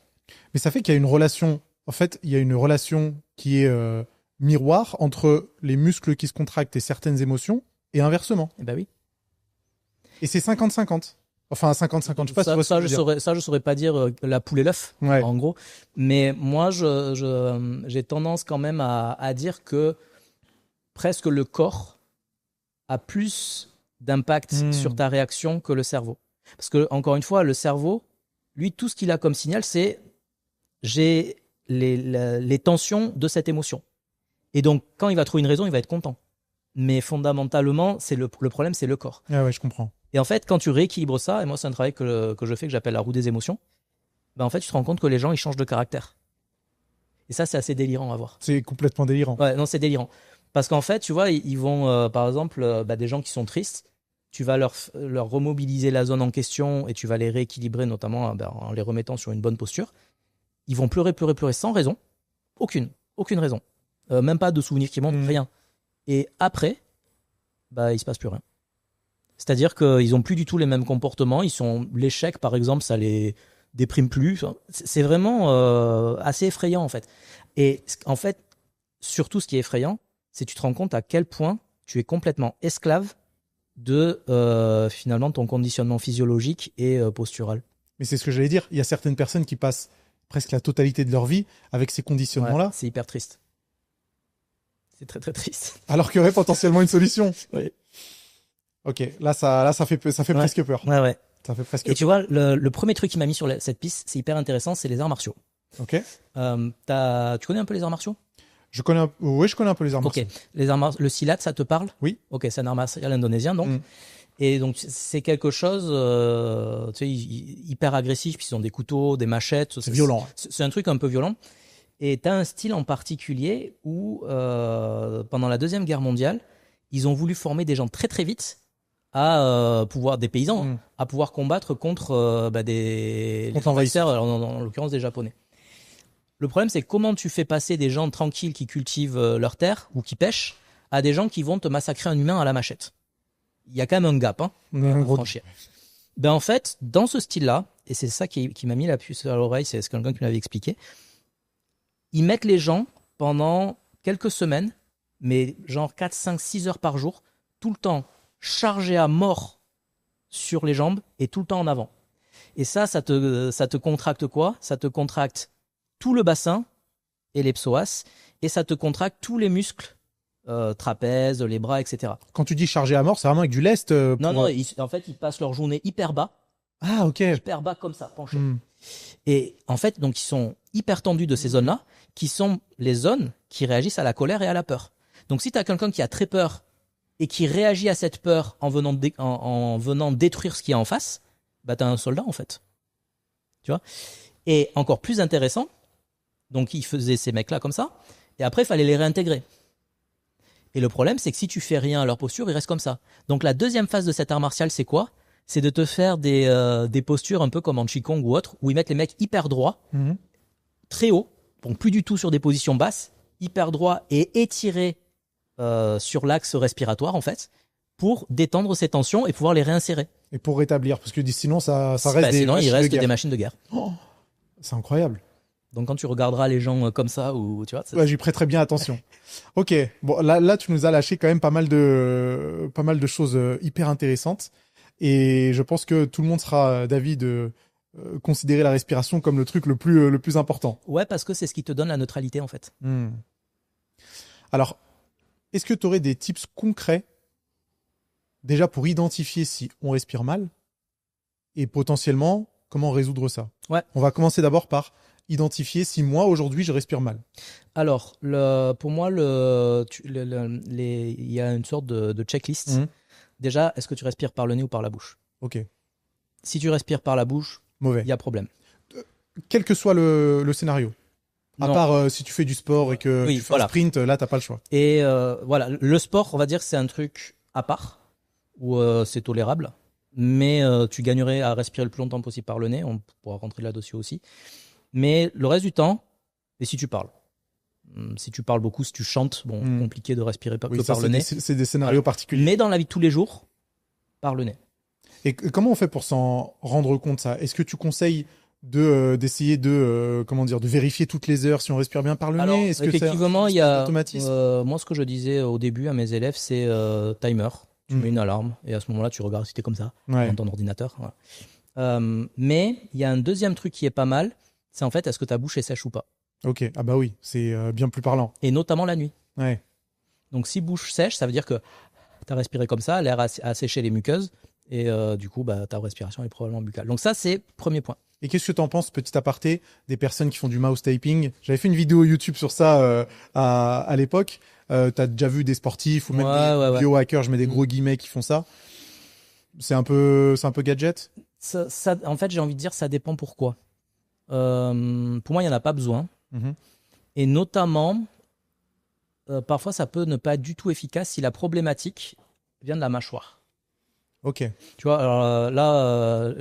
Mais ça fait qu'il y a une relation, en fait, il y a une relation qui est miroir entre les muscles qui se contractent et certaines émotions, et inversement. Eh ben oui. Et c'est 50-50. Enfin, 50-50, je sais pas si tu vois ce que je veux dire. Ça, je saurais pas dire la poule et l'œuf, en gros. Mais moi, j'ai tendance quand même à dire que presque le corps a plus d'impact sur ta réaction que le cerveau. Parce que, encore une fois, le cerveau, lui, tout ce qu'il a comme signal, c'est j'ai les tensions de cette émotion. Et donc, quand il va trouver une raison, il va être content. Mais fondamentalement, le problème, c'est le corps. Ah ouais, je comprends. Et en fait, quand tu rééquilibres ça, et moi, c'est un travail que je fais, que j'appelle la roue des émotions, en fait, tu te rends compte que les gens, ils changent de caractère. Et ça, c'est assez délirant à voir. C'est complètement délirant. Ouais, non, c'est délirant. Parce qu'en fait, tu vois, ils vont, par exemple, des gens qui sont tristes, tu vas leur remobiliser la zone en question et tu vas les rééquilibrer, notamment en les remettant sur une bonne posture. Ils vont pleurer sans raison. Aucune raison. Même pas de souvenirs qui montent, rien. Et après, il se passe plus rien. C'est-à-dire qu'ils n'ont plus du tout les mêmes comportements. L'échec, par exemple, ça les déprime plus. C'est vraiment assez effrayant, en fait. Et en fait, surtout ce qui est effrayant, c'est que tu te rends compte à quel point tu es complètement esclave de finalement ton conditionnement physiologique et postural. Mais c'est ce que j'allais dire. Il y a certaines personnes qui passent presque la totalité de leur vie avec ces conditionnements-là. C'est hyper triste. C'est très très triste. Alors qu'il y aurait potentiellement une solution. Oui. Ok, là ça fait presque peur. Ouais. Ça fait presque Et tu vois, le premier truc qui m'a mis sur cette piste, c'est hyper intéressant, c'est les arts martiaux. Ok. Tu connais un peu les arts martiaux? Oui, je connais un peu les arts martiaux. Ok. Le silat, ça te parle? Oui. Ok, c'est un art martial indonésien, donc. Et donc, c'est quelque chose hyper agressif, puis ils ont des couteaux, des machettes. C'est violent. C'est un truc un peu violent. Et tu as un style en particulier où, pendant la Deuxième Guerre mondiale, ils ont voulu former des gens très très vite à pouvoir, des paysans, à pouvoir combattre contre des envahisseurs, en l'occurrence des Japonais. Le problème, c'est comment tu fais passer des gens tranquilles qui cultivent leur terre ou qui pêchent à des gens qui vont te massacrer un humain à la machette. Il y a quand même un gap à franchir. En fait, dans ce style-là, et c'est ça qui m'a mis la puce à l'oreille, c'est quelqu'un qui m'avait expliqué, ils mettent les gens pendant quelques semaines, mais genre 4, 5, 6 heures par jour, tout le temps chargés à mort sur les jambes et tout le temps en avant. Et ça te contracte quoi? Ça te contracte tout le bassin et les psoas, et ça te contracte tous les muscles, trapèze, les bras, etc. Quand tu dis chargé à mort, c'est vraiment avec du lest Non, en fait, ils passent leur journée hyper bas. Ah, ok. Hyper bas comme ça, penché. Et en fait, donc ils sont hyper tendus de ces zones-là, qui sont les zones qui réagissent à la colère et à la peur. Donc si tu as quelqu'un qui a très peur et qui réagit à cette peur en venant détruire ce qu'il y a en face, bah tu as un soldat en fait. Tu vois ? Et encore plus intéressant, donc ils faisaient ces mecs-là comme ça, et après il fallait les réintégrer. Et le problème, c'est que si tu fais rien à leur posture, ils restent comme ça. Donc la deuxième phase de cet art martial, c'est quoi ? C'est de te faire des postures un peu comme en Qigong ou autre, où ils mettent les mecs hyper droits, très haut, donc plus du tout sur des positions basses, hyper droits et étirés sur l'axe respiratoire en fait, pour détendre ces tensions et pouvoir les réinsérer. Et pour rétablir, parce que sinon ça reste sinon, il reste des des machines de guerre. Oh, c'est incroyable. Donc quand tu regarderas les gens comme ça, ou tu vois, ouais, j'y prêterai bien attention. Ok, bon là tu nous as lâché quand même pas mal de choses hyper intéressantes, et je pense que tout le monde sera d'avis de considérer la respiration comme le truc le plus important. Ouais, parce que c'est ce qui te donne la neutralité en fait. Alors, est-ce que tu aurais des tips concrets déjà pour identifier si on respire mal et potentiellement comment résoudre ça? Ouais. On va commencer d'abord par identifier si moi aujourd'hui je respire mal. Alors, pour moi, il y a une sorte de checklist. Déjà, est-ce que tu respires par le nez ou par la bouche? Ok. Si tu respires par la bouche, mauvais. Il y a problème. Quel que soit le scénario. À part si tu fais du sport et que tu fais un sprint, là t'as pas le choix. Et voilà, le sport, on va dire que c'est un truc à part où c'est tolérable, mais tu gagnerais à respirer le plus longtemps possible par le nez. On pourra rentrer là-dessus aussi. Mais le reste du temps, et si tu parles. Si tu parles beaucoup, si tu chantes, compliqué de respirer que par le nez. C'est des scénarios particuliers. Mais dans la vie de tous les jours, par le nez. Et comment on fait pour s'en rendre compte ça? Est-ce que tu conseilles d'essayer de vérifier toutes les heures si on respire bien par le nez? Est-ce effectivement, il y a moi ce que je disais au début à mes élèves, c'est timer. Tu mets une alarme et à ce moment-là, tu regardes si t'es comme ça dans ton ordinateur. Voilà. Mais il y a un deuxième truc qui est pas mal, c'est en fait est-ce que ta bouche est sèche ou pas. Ok, ah bah oui, c'est bien plus parlant. Et notamment la nuit. Ouais. Donc si bouche sèche, ça veut dire que tu as respiré comme ça, l'air a séché les muqueuses et du coup ta respiration est probablement buccale. Donc ça c'est premier point. Et qu'est-ce que tu en penses, petit aparté, des personnes qui font du mouse typing? J'avais fait une vidéo YouTube sur ça à l'époque. T'as déjà vu des sportifs ou même des biohackers, je mets des gros guillemets, qui font ça. C'est un peu gadget. Ça, en fait, j'ai envie de dire, ça dépend pourquoi. Pour moi, il n'y en a pas besoin. Et notamment, parfois, ça peut ne pas être du tout efficace si la problématique vient de la mâchoire. Ok. Tu vois, alors là,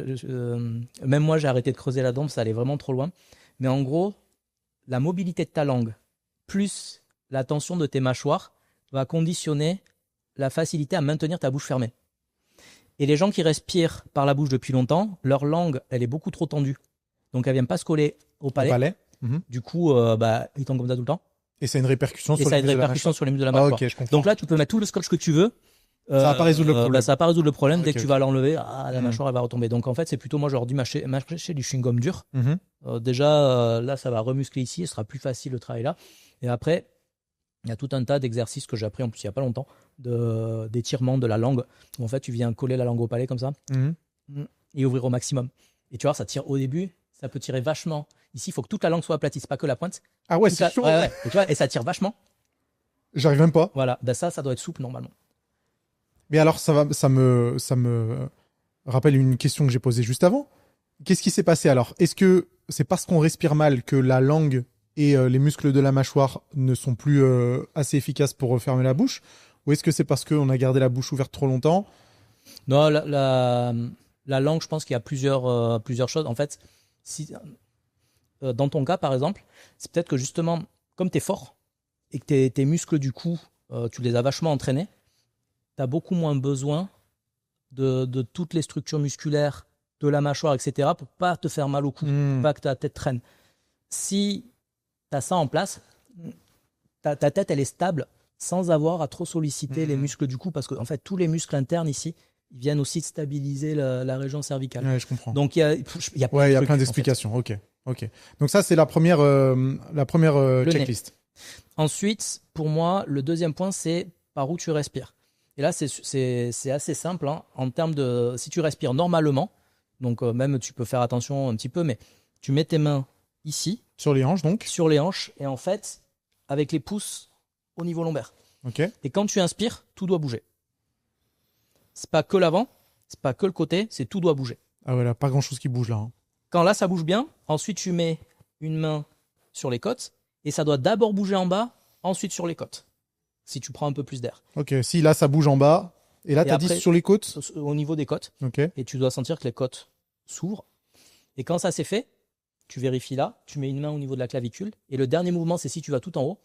même moi, j'ai arrêté de creuser la dent, ça allait vraiment trop loin. Mais en gros, la mobilité de ta langue plus la tension de tes mâchoires va conditionner la facilité à maintenir ta bouche fermée. Et les gens qui respirent par la bouche depuis longtemps, leur langue, elle est beaucoup trop tendue. Donc, elle ne vient pas se coller au palais. Du coup, ils tombent comme ça tout le temps. Et ça a une répercussion sur les muscles de la mâchoire. Okay, je comprends. Donc là, tu peux mettre tout le scotch que tu veux. Ça va pas résoudre le problème. Ça va pas résoudre le problème. Dès que tu vas l'enlever, la mâchoire elle va retomber. Donc en fait, c'est plutôt moi je leur dis mâcher du chewing-gum dur. Déjà là, ça va remuscler ici, ce sera plus facile le travail là. Et après, il y a tout un tas d'exercices que j'ai appris en plus il y a pas longtemps, d'étirement de la langue. Où en fait, tu viens coller la langue au palais comme ça et ouvrir au maximum. Et tu vois, ça tire au début, ça peut tirer vachement. Ici, il faut que toute la langue soit aplatie, c'est pas que la pointe. Ah ouais, c'est chaud. Ouais. Et, tu vois, et ça tire vachement. J'arrive même pas. Voilà, ça doit être souple normalement. Mais alors, ça me rappelle une question que j'ai posée juste avant. Qu'est-ce qui s'est passé alors? Est-ce que c'est parce qu'on respire mal que la langue et les muscles de la mâchoire ne sont plus assez efficaces pour refermer la bouche? Ou est-ce que c'est parce qu'on a gardé la bouche ouverte trop longtemps? Non, la langue, je pense qu'il y a plusieurs choses. En fait, si, dans ton cas, par exemple, c'est peut-être que justement, comme tu es fort et que tes muscles du cou, tu les as vachement entraînés, tu as beaucoup moins besoin de toutes les structures musculaires, de la mâchoire, etc. pour pas te faire mal au cou, pour pas que ta tête traîne. Si tu as ça en place, ta tête, elle est stable sans avoir à trop solliciter les muscles du cou parce que en fait, tous les muscles internes ici, ils viennent aussi stabiliser la région cervicale. Ouais, je comprends. Donc, il y a plein d'explications. En fait. Ok. Ok. Donc ça, c'est la première Le nez. checklist. Ensuite, pour moi, le deuxième point, c'est par où tu respires. Et là, c'est assez simple, hein, en termes de... Si tu respires normalement, donc même tu peux faire attention un petit peu, mais tu mets tes mains ici, Sur les hanches, donc. sur les hanches, et en fait, avec les pouces au niveau lombaire. Ok. Et quand tu inspires, tout doit bouger. C'est pas que l'avant, c'est pas que le côté, c'est tout doit bouger. Ah ouais, là, pas grand-chose qui bouge là. Hein. Quand là, ça bouge bien, ensuite tu mets une main sur les côtes, et ça doit d'abord bouger en bas, ensuite sur les côtes, si tu prends un peu plus d'air. Ok. Si là, ça bouge en bas. Et là, Et tu as dit après- sur les côtes. Au niveau des côtes, Ok. et tu dois sentir que les côtes s'ouvrent. Et quand ça c'est fait, tu vérifies là, tu mets une main au niveau de la clavicule, et le dernier mouvement, c'est si tu vas tout en haut.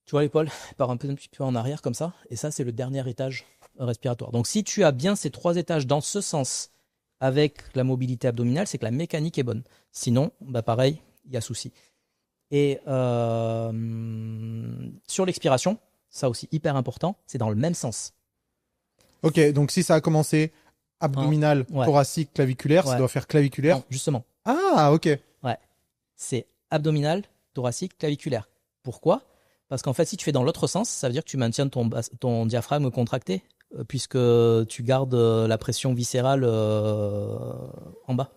Tu vois l'épaule part un petit peu en arrière comme ça, et ça c'est le dernier étage respiratoire. Donc si tu as bien ces 3 étages dans ce sens avec la mobilité abdominale, c'est que la mécanique est bonne. Sinon, bah pareil, il y a souci. Et sur l'expiration, ça aussi hyper important, c'est dans le même sens. Ok. Donc si ça a commencé abdominal, Ouais. thoracique, claviculaire, ça Ouais. doit faire claviculaire. Non, justement, Ah, ok. c'est abdominal, thoracique, claviculaire. Pourquoi? Parce qu'en fait, si tu fais dans l'autre sens, ça veut dire que tu maintiens ton diaphragme contracté, puisque tu gardes la pression viscérale en bas.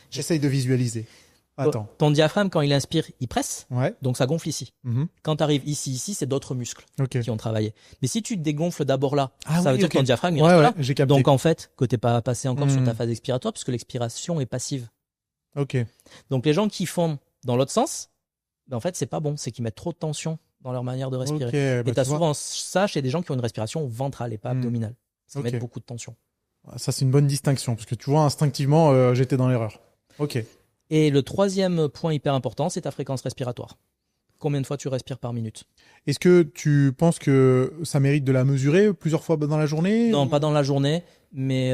J'essaye de visualiser. Attends. Ton diaphragme, quand il inspire, il presse, Ouais. donc ça gonfle ici. Mhm. Quand tu arrives ici, c'est d'autres muscles Ok. qui ont travaillé. Mais si tu te dégonfles d'abord là, Ah ça oui, veut dire ok. que ton diaphragme, il Ouais, reste ouais, là. j'ai capté. Donc en fait, que tu n'es pas passé encore sur ta Hmm. phase expiratoire, puisque l'expiration est passive. Ok. Donc les gens qui font dans l'autre sens, ben en fait, c'est pas bon, c'est qu'ils mettent trop de tension dans leur manière de respirer. Ok. Et Bah, tu as tu vois, souvent ça chez des gens qui ont une respiration ventrale et pas Hmm. abdominale. Ça Ok. met beaucoup de tension. ça c'est une bonne distinction parce que tu vois instinctivement j'étais dans l'erreur. Ok. Et le troisième point hyper important, c'est ta fréquence respiratoire. Combien de fois tu respires par minute? Est-ce que tu penses que ça mérite de la mesurer plusieurs fois dans la journée Non, ou pas dans la journée, mais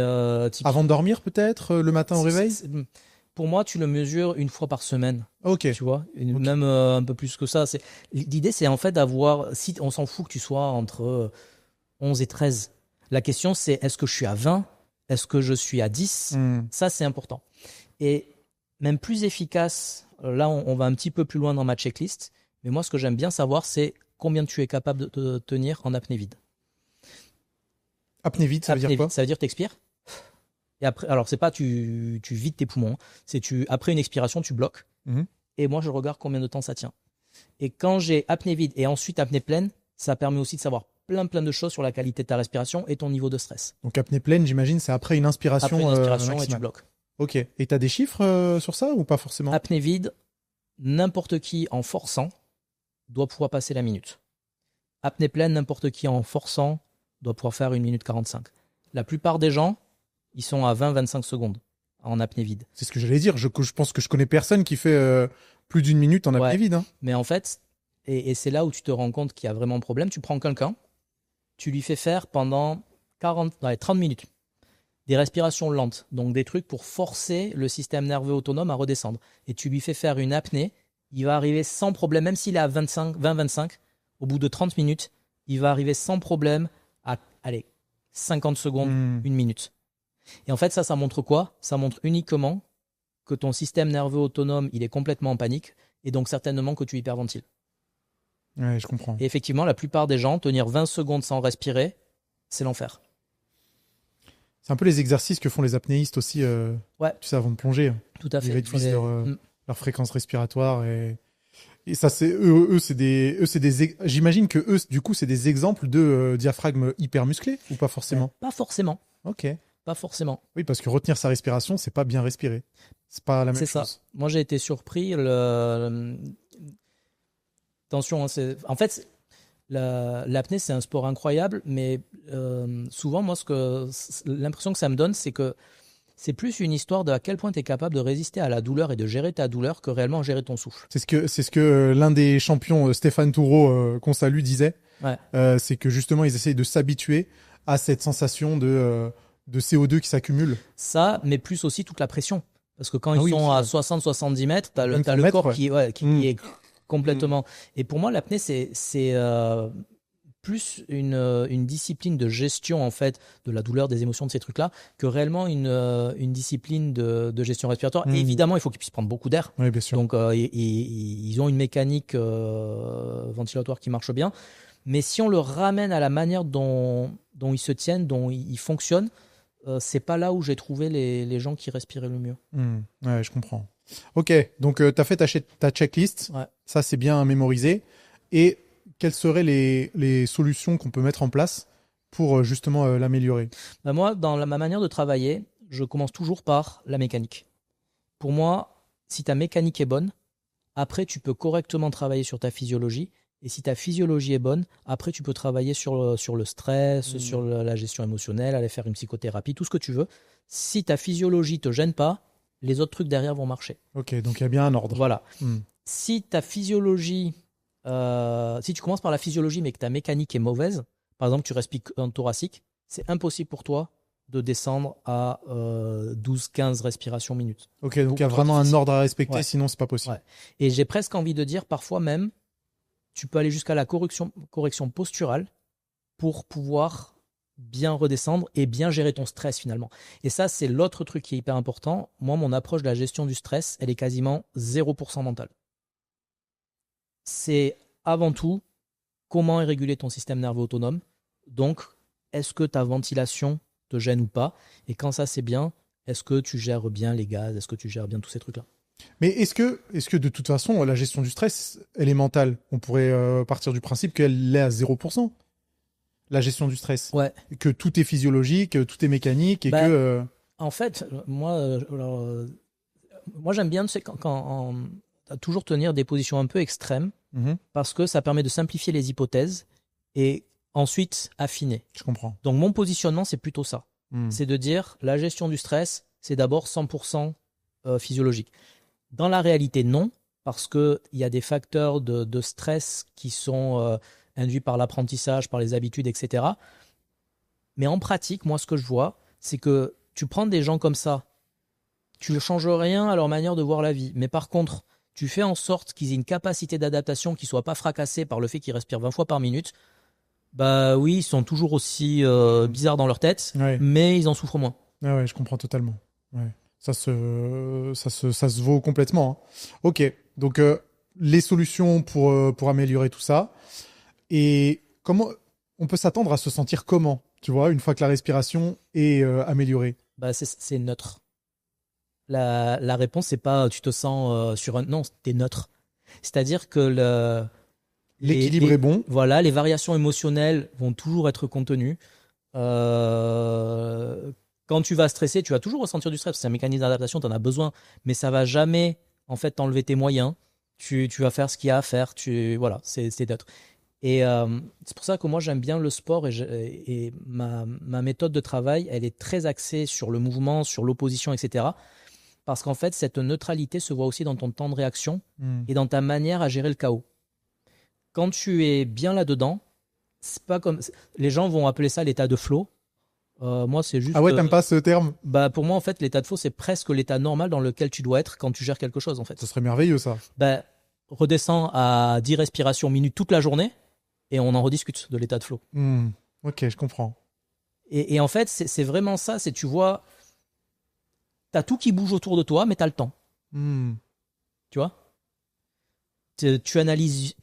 avant de dormir peut-être le matin au réveil? Pour moi, tu le mesures une fois par semaine. Ok. Tu vois, Ok. même un peu plus que ça. L'idée, c'est en fait d'avoir, si on s'en fout que tu sois entre 11 et 13. La question, c'est est-ce que je suis à 20? Est-ce que je suis à 10? Hmm. Ça, c'est important. Et même plus efficace, là, on va un petit peu plus loin dans ma checklist, mais moi, ce que j'aime bien savoir, c'est combien tu es capable de tenir en apnée vide. Apnée vide, ça veut dire Apnée quoi? vide, ça veut dire t'expires. Et après, alors, c'est pas tu vides tes poumons, c'est après une expiration, tu bloques. Mhm. Et moi, je regarde combien de temps ça tient. Et quand j'ai apnée vide et ensuite apnée pleine, ça permet aussi de savoir plein de choses sur la qualité de ta respiration et ton niveau de stress. Donc apnée pleine, j'imagine, c'est après une inspiration, Après une inspiration et tu maximale. bloques. Ok. Et t'as des chiffres sur ça ou pas forcément? Apnée vide, n'importe qui en forçant doit pouvoir passer la minute. Apnée pleine, n'importe qui en forçant doit pouvoir faire 1 minute 45. La plupart des gens, ils sont à 20-25 secondes en apnée vide. C'est ce que j'allais dire. Je pense que je connais personne qui fait plus d'une minute en apnée Ouais. vide. Hein. Mais en fait, et c'est là où tu te rends compte qu'il y a vraiment un problème, tu prends quelqu'un, tu lui fais faire pendant 30 minutes des respirations lentes, donc des trucs pour forcer le système nerveux autonome à redescendre. Et tu lui fais faire une apnée, il va arriver sans problème, même s'il est à 20-25, au bout de 30 minutes, il va arriver sans problème à, allez, 50 secondes, Hmm. 1 minute. Et en fait, ça montre quoi? Ça montre uniquement que ton système nerveux autonome, il est complètement en panique, et donc certainement que tu hyperventiles. Ouais, je comprends. Et effectivement, la plupart des gens, tenir 20 secondes sans respirer, c'est l'enfer. C'est un peu les exercices que font les apnéistes aussi, Ouais. tu sais, avant de plonger. Tout à fait. Ils réduisent Mm. leur fréquence respiratoire et ça, c'est eux, j'imagine que eux, du coup, c'est des exemples de diaphragme hyper musclé ou pas forcément? Pas forcément. Ok. Pas forcément. Oui, parce que retenir sa respiration, c'est pas bien respirer. C'est pas la même C'est ça. chose. Moi, j'ai été surpris. Attention, hein, en fait, l'apnée, c'est un sport incroyable, mais souvent, moi, l'impression que ça me donne, c'est que c'est plus une histoire de à quel point tu es capable de résister à la douleur et de gérer ta douleur que réellement gérer ton souffle. C'est ce que l'un des champions, Stéphane Toureau, qu'on salue, disait. Ouais. C'est que justement, ils essayent de s'habituer à cette sensation de CO2 qui s'accumule. Ça, mais plus aussi toute la pression. Parce que quand Ah ils oui, sont aussi, à 60-70 mètres, t'as le 23 corps mètres, qui Mm. est complètement. Et pour moi, l'apnée, c'est une discipline de gestion en fait de la douleur, des émotions, de ces trucs-là, que réellement une discipline de gestion respiratoire. Et évidemment, il faut qu'ils puissent prendre beaucoup d'air. Oui, bien sûr. Donc, ils ont une mécanique ventilatoire qui marche bien. Mais si on le ramène à la manière dont ils se tiennent, dont ils fonctionnent, c'est pas là où j'ai trouvé les gens qui respiraient le mieux. Ouais, je comprends. Ok, donc tu as fait ta checklist. Ouais. Ça, c'est bien mémorisé. Et quelles seraient les solutions qu'on peut mettre en place pour justement l'améliorer? Bah moi, dans ma manière de travailler, je commence toujours par la mécanique. Pour moi, si ta mécanique est bonne, après, tu peux correctement travailler sur ta physiologie. Et si ta physiologie est bonne, après, tu peux travailler sur le stress, sur la gestion émotionnelle, aller faire une psychothérapie, tout ce que tu veux. Si ta physiologie te gêne pas, les autres trucs derrière vont marcher. Ok, donc il y a bien un ordre. Voilà. Si ta physiologie, si tu commences par la physiologie mais que ta mécanique est mauvaise, par exemple, tu respires en thoracique, c'est impossible pour toi de descendre à 12-15 respirations minutes. Ok, donc il y a vraiment un ordre à respecter, sinon c'est pas possible. Ouais. Et j'ai presque envie de dire, parfois même, tu peux aller jusqu'à la correction posturale pour pouvoir bien redescendre et bien gérer ton stress finalement. Et ça, c'est l'autre truc qui est hyper important. Moi, mon approche de la gestion du stress, elle est quasiment 0% mentale. C'est avant tout comment est régulé ton système nerveux autonome. Donc, est-ce que ta ventilation te gêne ou pas? Et quand ça, c'est bien, est-ce que tu gères bien les gaz? Est-ce que tu gères bien tous ces trucs-là? Mais est-ce que de toute façon, la gestion du stress, elle est mentale? On pourrait partir du principe qu'elle est à 0%, la gestion du stress. Ouais. Que tout est physiologique, tout est mécanique et que... En fait, moi j'aime bien toujours tenir des positions un peu extrêmes parce que ça permet de simplifier les hypothèses et ensuite affiner. Je comprends. Donc mon positionnement, c'est plutôt ça. C'est de dire la gestion du stress, c'est d'abord 100% physiologique. Dans la réalité, non, parce qu'il y a des facteurs de stress qui sont induits par l'apprentissage, par les habitudes, etc. Mais en pratique, moi, ce que je vois, c'est que tu prends des gens comme ça, tu ne changes rien à leur manière de voir la vie. Mais par contre, tu fais en sorte qu'ils aient une capacité d'adaptation qui ne soit pas fracassée par le fait qu'ils respirent 20 fois par minute. Bah oui, ils sont toujours aussi bizarres dans leur tête, mais ils en souffrent moins. Ah ouais, je comprends totalement. Ouais. Ça se vaut complètement. Hein. Ok, donc les solutions pour améliorer tout ça. Et comment on peut s'attendre à se sentir comment, tu vois, une fois que la respiration est améliorée? Bah c'est neutre. La réponse, c'est pas tu te sens sur un... Non, t'es neutre. C'est-à-dire que l'équilibre est bon. Voilà, les variations émotionnelles vont toujours être contenues. Quand tu vas stresser, tu vas toujours ressentir du stress. C'est un mécanisme d'adaptation, tu en as besoin. Mais ça va jamais, en fait, t'enlever tes moyens. Tu vas faire ce qu'il y a à faire. Voilà, c'est neutre. Et c'est pour ça que moi, j'aime bien le sport. Et ma méthode de travail, elle est très axée sur le mouvement, sur l'opposition, etc. Parce qu'en fait, cette neutralité se voit aussi dans ton temps de réaction et dans ta manière à gérer le chaos. Quand tu es bien là-dedans, c'est pas comme... Les gens vont appeler ça l'état de flow. Moi, c'est juste... Ah ouais, t'aimes pas ce terme? Bah, pour moi, en fait, l'état de flow, c'est presque l'état normal dans lequel tu dois être quand tu gères quelque chose, en fait. Ce serait merveilleux, ça. Bah, redescends à 10 respirations minutes toute la journée et on en rediscute de l'état de flow. Ok, je comprends. Et en fait, c'est vraiment ça. C'est, tu vois, t'as tout qui bouge autour de toi, mais t'as le temps. Tu vois? Tu analyses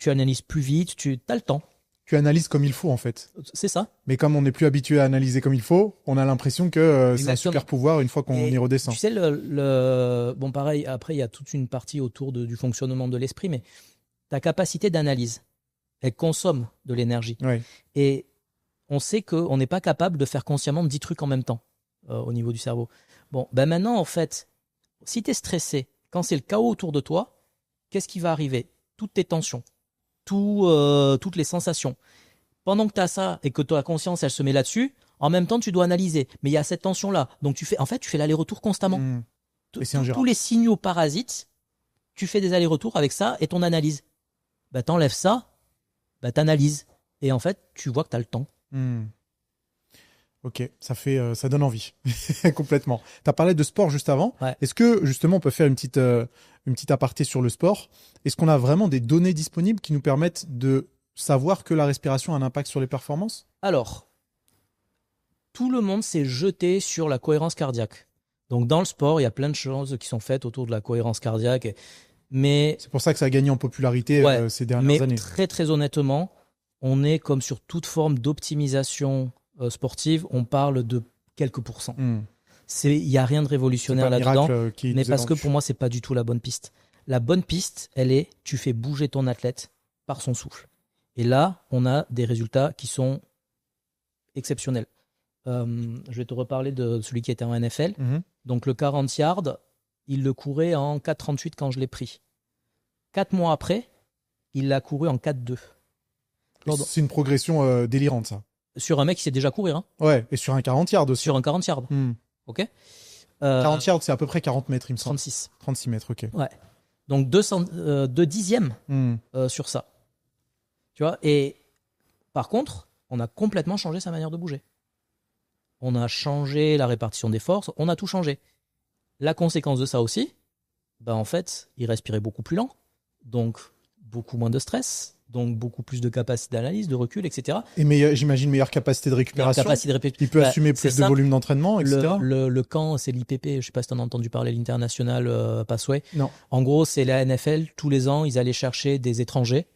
plus vite, t'as le temps. Tu analyses comme il faut, en fait. C'est ça. Mais comme on n'est plus habitué à analyser comme il faut, on a l'impression que c'est un super pouvoir une fois qu'on y redescend. Tu sais, bon, pareil, après, il y a toute une partie autour du fonctionnement de l'esprit, mais ta capacité d'analyse, elle consomme de l'énergie. Ouais. Et on sait qu'on n'est pas capable de faire consciemment 10 trucs en même temps au niveau du cerveau. Bon, ben maintenant, en fait, si tu es stressé, quand c'est le chaos autour de toi, qu'est-ce qui va arriver? Toutes tes tensions, toutes les sensations. Pendant que tu as ça et que ta conscience, elle se met là-dessus, en même temps, tu dois analyser. Mais il y a cette tension-là. Donc, tu fais l'aller-retour constamment. Tous les signaux parasites, tu fais des allers-retours avec ça et ton analyse. Bah, t'enlèves ça, bah, t'analyses. Et en fait, tu vois que tu as le temps. Ok, ça donne envie. Complètement. Tu as parlé de sport juste avant. Ouais. Est-ce que, justement, on peut faire une petite aparté sur le sport? Est-ce qu'on a vraiment des données disponibles qui nous permettent de savoir que la respiration a un impact sur les performances? Alors, tout le monde s'est jeté sur la cohérence cardiaque. Donc dans le sport, il y a plein de choses qui sont faites autour de la cohérence cardiaque. Mais C'est pour ça que ça a gagné en popularité ces dernières années. Très très honnêtement, on est comme sur toute forme d'optimisation sportive, on parle de quelques pourcents. Il n'y a rien de révolutionnaire là-dedans, mais parce que pour moi, c'est pas du tout la bonne piste. La bonne piste, tu fais bouger ton athlète par son souffle. Et là, on a des résultats qui sont exceptionnels. Je vais te reparler de celui qui était en NFL. Donc le 40 yards, il le courait en 4,38 quand je l'ai pris. 4 mois après, il l'a couru en 4,2. C'est une progression délirante, ça. Sur un mec qui sait déjà courir. Hein. Ouais, et sur un 40 yards aussi. Sur un 40 yards. Ok. 40 yards, c'est à peu près 40 mètres, il me semble. 36. 36 mètres, ok. Ouais. Donc 2 dixièmes sur ça. Tu vois. Et par contre, on a complètement changé sa manière de bouger. On a changé la répartition des forces. On a tout changé. La conséquence de ça aussi, en fait, il respirait beaucoup plus lent. Donc, beaucoup moins de stress. Donc, beaucoup plus de capacité d'analyse, de recul, etc. Et j'imagine meilleure capacité de récupération. Il peut assumer plus de volume d'entraînement, etc. Le camp, c'est l'IPP. Je ne sais pas si tu en as entendu parler, l'International Pathway. Non. En gros, c'est la NFL. Tous les ans, ils allaient chercher des étrangers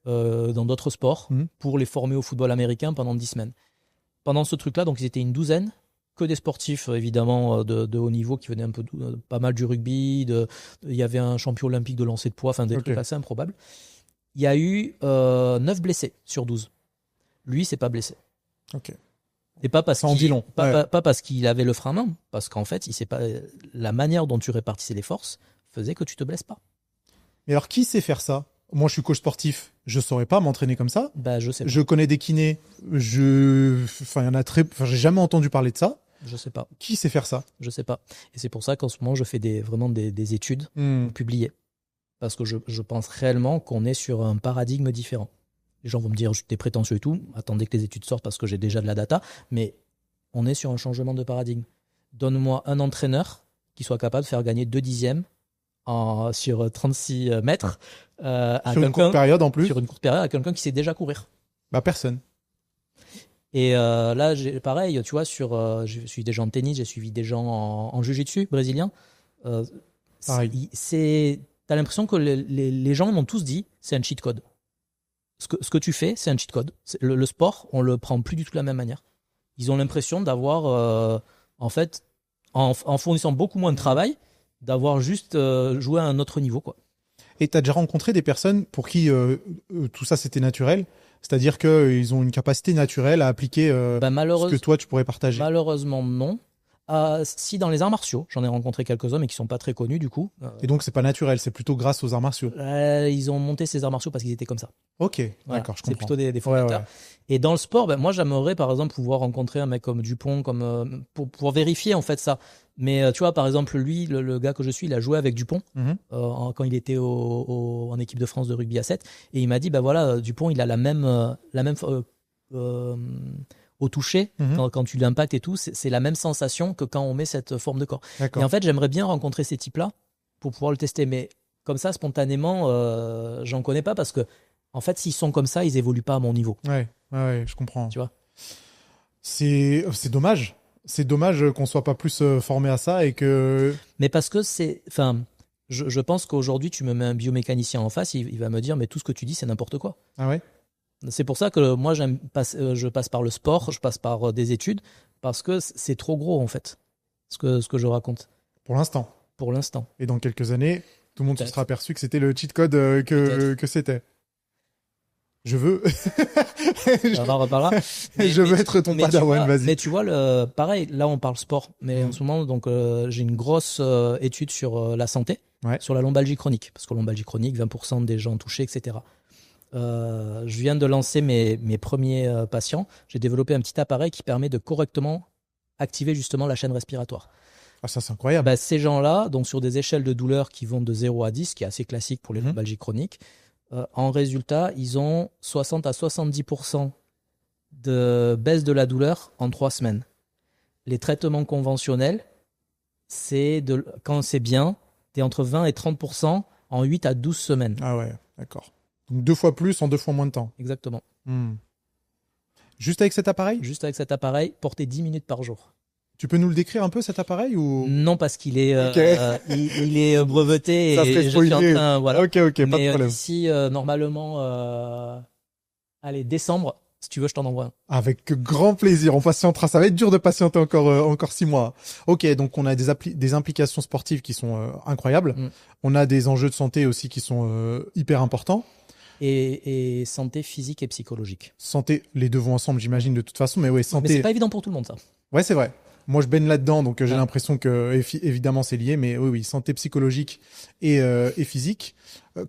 dans d'autres sports pour les former au football américain pendant 10 semaines. Pendant ce truc-là, donc ils étaient une douzaine, que des sportifs évidemment de haut niveau qui venaient pas mal du rugby. Il y avait un champion olympique de lancer de poids, enfin des trucs assez improbables. Il y a eu 9 blessés sur 12. Lui, c'est pas blessé. Ok. Et pas parce ça en dit long. Pas parce qu'il avait le frein à main, parce qu'en fait, la manière dont tu répartissais les forces faisait que tu te blesses pas. Mais alors, qui sait faire ça? Moi, je suis coach sportif, je saurais pas m'entraîner comme ça. Je sais pas. Je connais des kinés, il y en a j'ai jamais entendu parler de ça. Je sais pas. Qui sait faire ça? Je sais pas. Et c'est pour ça qu'en ce moment, je fais vraiment des études publiées. Parce que je pense réellement qu'on est sur un paradigme différent. Les gens vont me dire, je suis prétentieux et tout. Attendez que les études sortent parce que j'ai déjà de la data. Mais on est sur un changement de paradigme. Donne-moi un entraîneur qui soit capable de faire gagner 2 dixièmes sur 36 mètres. Sur une courte période en plus. Sur une courte période à quelqu'un qui sait déjà courir. Personne. Et là, pareil, tu vois, je suis des gens de tennis, j'ai suivi des gens en jiu-jitsu brésilien. Pareil. T'as l'impression que les gens m'ont tous dit, c'est un cheat code. Ce que tu fais, c'est un cheat code. Le sport, on le prend plus du tout de la même manière. Ils ont l'impression d'avoir, en fait, en fournissant beaucoup moins de travail, d'avoir juste joué à un autre niveau, quoi. Et tu as déjà rencontré des personnes pour qui tout ça c'était naturel, c'est-à-dire qu'ils ont une capacité naturelle à appliquer ce que toi tu pourrais partager? Malheureusement non. Si, dans les arts martiaux, j'en ai rencontré quelques-uns mais qui sont pas très connus du coup. Et donc c'est pas naturel, c'est plutôt grâce aux arts martiaux. Ils ont monté ces arts martiaux parce qu'ils étaient comme ça. Ok, voilà, d'accord, je comprends. C'est plutôt des formateurs. Ouais. Et dans le sport, moi j'aimerais par exemple pouvoir rencontrer un mec comme Dupont pour vérifier en fait ça. Mais tu vois, par exemple, lui, le gars que je suis, il a joué avec Dupont quand il était en équipe de France de rugby à 7. Et il m'a dit, Dupont, il a la même au toucher, quand tu l'impactes et tout, c'est la même sensation que quand on met cette forme de corps. D'accord. Et en fait, j'aimerais bien rencontrer ces types-là pour pouvoir le tester. Mais comme ça, spontanément, j'en connais pas parce que, en fait, s'ils sont comme ça, ils évoluent pas à mon niveau. Ouais, je comprends. Tu vois ? C'est dommage. C'est dommage qu'on soit pas plus formé à ça et que. Mais parce que je pense qu'aujourd'hui, tu me mets un biomécanicien en face, il va me dire, mais tout ce que tu dis, c'est n'importe quoi. Ah ouais? C'est pour ça que moi, je passe par le sport, je passe par des études, parce que c'est trop gros, en fait, ce que je raconte. Pour l'instant. Pour l'instant. Et dans quelques années, tout le monde se sera aperçu que c'était le cheat code que c'était. Je veux. On en reparlera. Je veux être ton padawan, vas-y. Mais tu vois, pareil, là on parle sport, mais en ce moment, donc, j'ai une grosse étude sur la santé, sur la lombalgie chronique, parce que lombalgie chronique, 20% des gens touchés, etc. Je viens de lancer mes premiers patients. J'ai développé un petit appareil qui permet de correctement activer justement la chaîne respiratoire. Ah, ça c'est incroyable. Ces gens-là, donc sur des échelles de douleur qui vont de 0 à 10, qui est assez classique pour les lombalgies chroniques, en résultat, ils ont 60 à 70% de baisse de la douleur en 3 semaines. Les traitements conventionnels, quand c'est bien, tu es entre 20 et 30% en 8 à 12 semaines. Ah ouais, d'accord. Donc 2 fois plus en 2 fois moins de temps. Exactement. Juste avec cet appareil? Juste avec cet appareil, porter 10 minutes par jour. Tu peux nous le décrire un peu cet appareil ou... Non, parce qu'il est, Ok. il est breveté Ça et serait je suis en spoilé. train, voilà. Ok, pas de Mais problème. ici, normalement, allez, décembre, si tu veux, je t'en envoie un. Avec grand plaisir, on patientera. Ça va être dur de patienter encore 6 mois. Ok, donc on a des implications sportives qui sont incroyables. On a des enjeux de santé aussi qui sont hyper importants. Et santé physique et psychologique. Santé, les deux vont ensemble, j'imagine, de toute façon. Mais ouais, santé. Mais c'est pas évident pour tout le monde, ça. Ouais, c'est vrai. Moi, je baigne là-dedans, donc j'ai l'impression que évidemment c'est lié. Mais oui, santé psychologique et physique.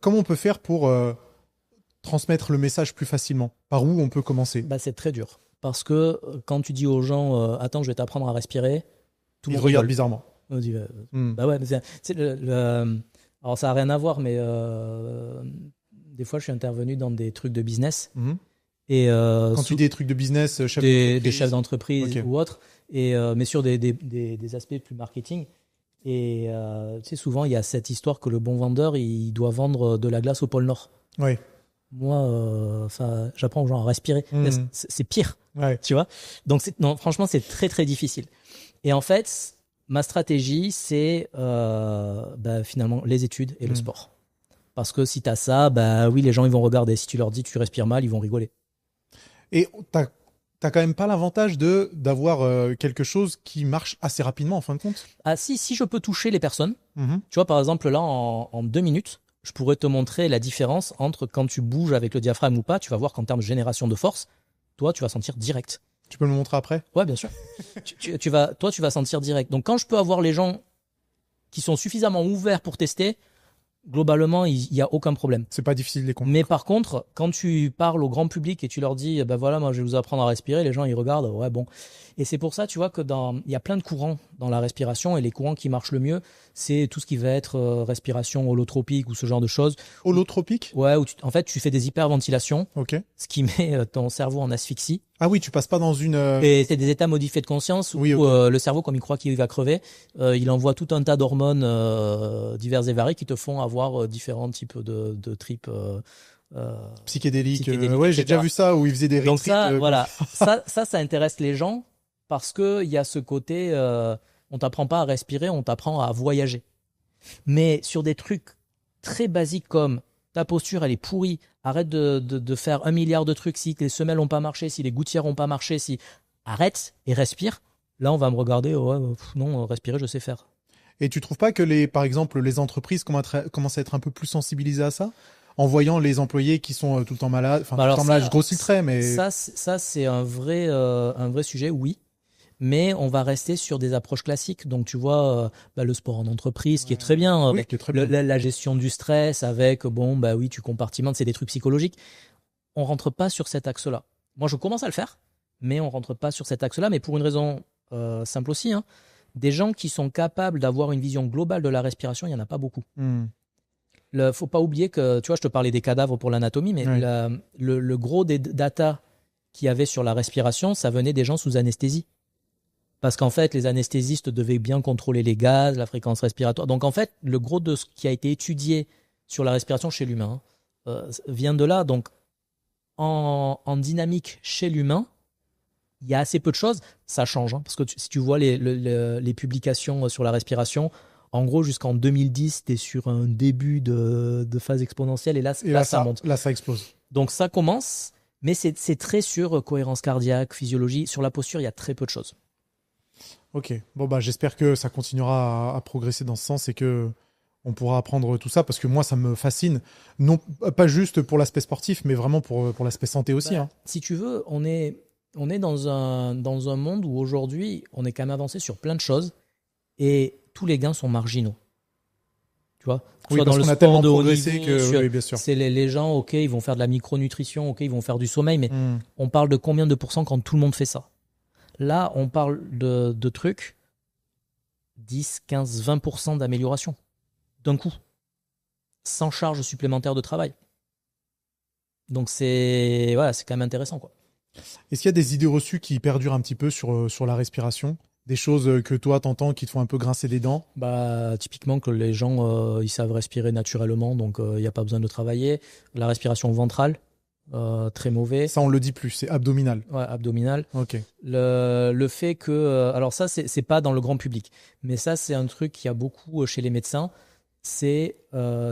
Comment on peut faire pour transmettre le message plus facilement? Par où on peut commencer? Bah, c'est très dur. Parce que quand tu dis aux gens, attends, je vais t'apprendre à respirer, tout le Ils monde regardent rigole. bizarrement. On dit, bah ouais, mais alors ça n'a rien à voir, mais des fois je suis intervenu dans des trucs de business. Et, quand tu dis des trucs de business, des chefs d'entreprise Ok. ou autres, mais sur des aspects plus marketing. Et tu sais, souvent il y a cette histoire que le bon vendeur, il doit vendre de la glace au pôle Nord. Oui. Moi, j'apprends aux gens à respirer. C'est pire, tu vois. Donc, non, franchement, c'est très, très difficile. Et en fait, ma stratégie, c'est finalement les études et le sport. Parce que si tu as ça, oui, les gens, ils vont regarder. Si tu leur dis tu respires mal, ils vont rigoler. Et t'as quand même pas l'avantage d'avoir quelque chose qui marche assez rapidement, en fin de compte? Ah, si je peux toucher les personnes, tu vois, par exemple, là, en 2 minutes, je pourrais te montrer la différence entre quand tu bouges avec le diaphragme ou pas. Tu vas voir qu'en termes de génération de force, toi, tu vas sentir direct. Tu peux me le montrer après? Ouais, bien sûr. tu vas sentir direct. Donc, quand je peux avoir les gens qui sont suffisamment ouverts pour tester, globalement, il n'y a aucun problème. C'est pas difficile de les convaincre. Mais par contre, quand tu parles au grand public et tu leur dis, voilà, moi, je vais vous apprendre à respirer, les gens, ils regardent, ouais, bon. Et c'est pour ça, tu vois, il y a plein de courants dans la respiration et les courants qui marchent le mieux, c'est tout ce qui va être respiration holotropique ou ce genre de choses. Holotropique? Ouais, où en fait, tu fais des hyperventilations, Ok. ce qui met ton cerveau en asphyxie. Ah oui, tu passes pas dans une... Et c'est des états modifiés de conscience où le cerveau, comme il croit qu'il va crever, il envoie tout un tas d'hormones diverses et variées qui te font avoir différents types de tripes psychédéliques. psychédéliques, J'ai déjà vu ça où ils faisaient des Donc retreats. ça, voilà, ça intéresse les gens parce que il y a ce côté, on t'apprend pas à respirer, on t'apprend à voyager. Mais sur des trucs très basiques comme ta posture, elle est pourrie, arrête de faire 1 milliard de trucs, si les semelles n'ont pas marché, si les gouttières n'ont pas marché, arrête et respire. Là, on va me regarder, non, respirer, je sais faire. Et tu trouves pas que par exemple, les entreprises commencent à être un peu plus sensibilisées à ça? En voyant les employés qui sont tout le temps malades, tout le temps malades, je grossis le trait, mais... Ça, c'est un vrai sujet, oui. Mais on va rester sur des approches classiques. Donc, tu vois, le sport en entreprise, qui est très bien. Oui, qui est très bien. La gestion du stress avec, oui, tu compartimentes, c'est des trucs psychologiques. On rentre pas sur cet axe-là. Moi, je commence à le faire, mais on rentre pas sur cet axe-là. Mais pour une raison simple aussi, hein. Des gens qui sont capables d'avoir une vision globale de la respiration, il n'y en a pas beaucoup. Faut pas oublier que, tu vois, je te parlais des cadavres pour l'anatomie, mais le gros des data qu'il y avait sur la respiration, ça venait des gens sous anesthésie. Parce qu'en fait, les anesthésistes devaient bien contrôler les gaz, la fréquence respiratoire. Donc en fait, le gros de ce qui a été étudié sur la respiration chez l'humain vient de là. Donc en dynamique chez l'humain, il y a assez peu de choses. Ça change, hein, parce que si tu vois les publications sur la respiration, en gros, jusqu'en 2010, tu es sur un début de phase exponentielle et là ça monte. Là, ça explose. Donc ça commence, mais c'est très sur cohérence cardiaque, physiologie. Sur la posture, il y a très peu de choses. Ok, bon j'espère que ça continuera à progresser dans ce sens et que on pourra apprendre tout ça parce que moi ça me fascine, non pas juste pour l'aspect sportif mais vraiment pour l'aspect santé aussi. Hein. Si tu veux, on est dans un monde où aujourd'hui on est quand même avancé sur plein de choses et tous les gains sont marginaux. Tu vois, oui, parce qu'on a tellement progressé que oui, bien sûr. C'est les gens, ok, ils vont faire de la micronutrition, ok, ils vont faire du sommeil, mais on parle de combien de pourcents quand tout le monde fait ça? Là, on parle de trucs 10, 15, 20% d'amélioration d'un coup, sans charge supplémentaire de travail. Donc c'est quand même intéressant, quoi. Est-ce qu'il y a des idées reçues qui perdurent un petit peu sur la respiration Des choses que toi, t'entends qui te font un peu grincer des dents? Bah, typiquement que les gens, ils savent respirer naturellement, donc il n'y a pas besoin de travailler. La respiration ventrale, très mauvais. Ça, on le dit plus, c'est abdominal. Ouais, abdominal. Ok. Le fait que... alors ça, c'est pas dans le grand public, mais ça, c'est un truc qu'il y a beaucoup chez les médecins. C'est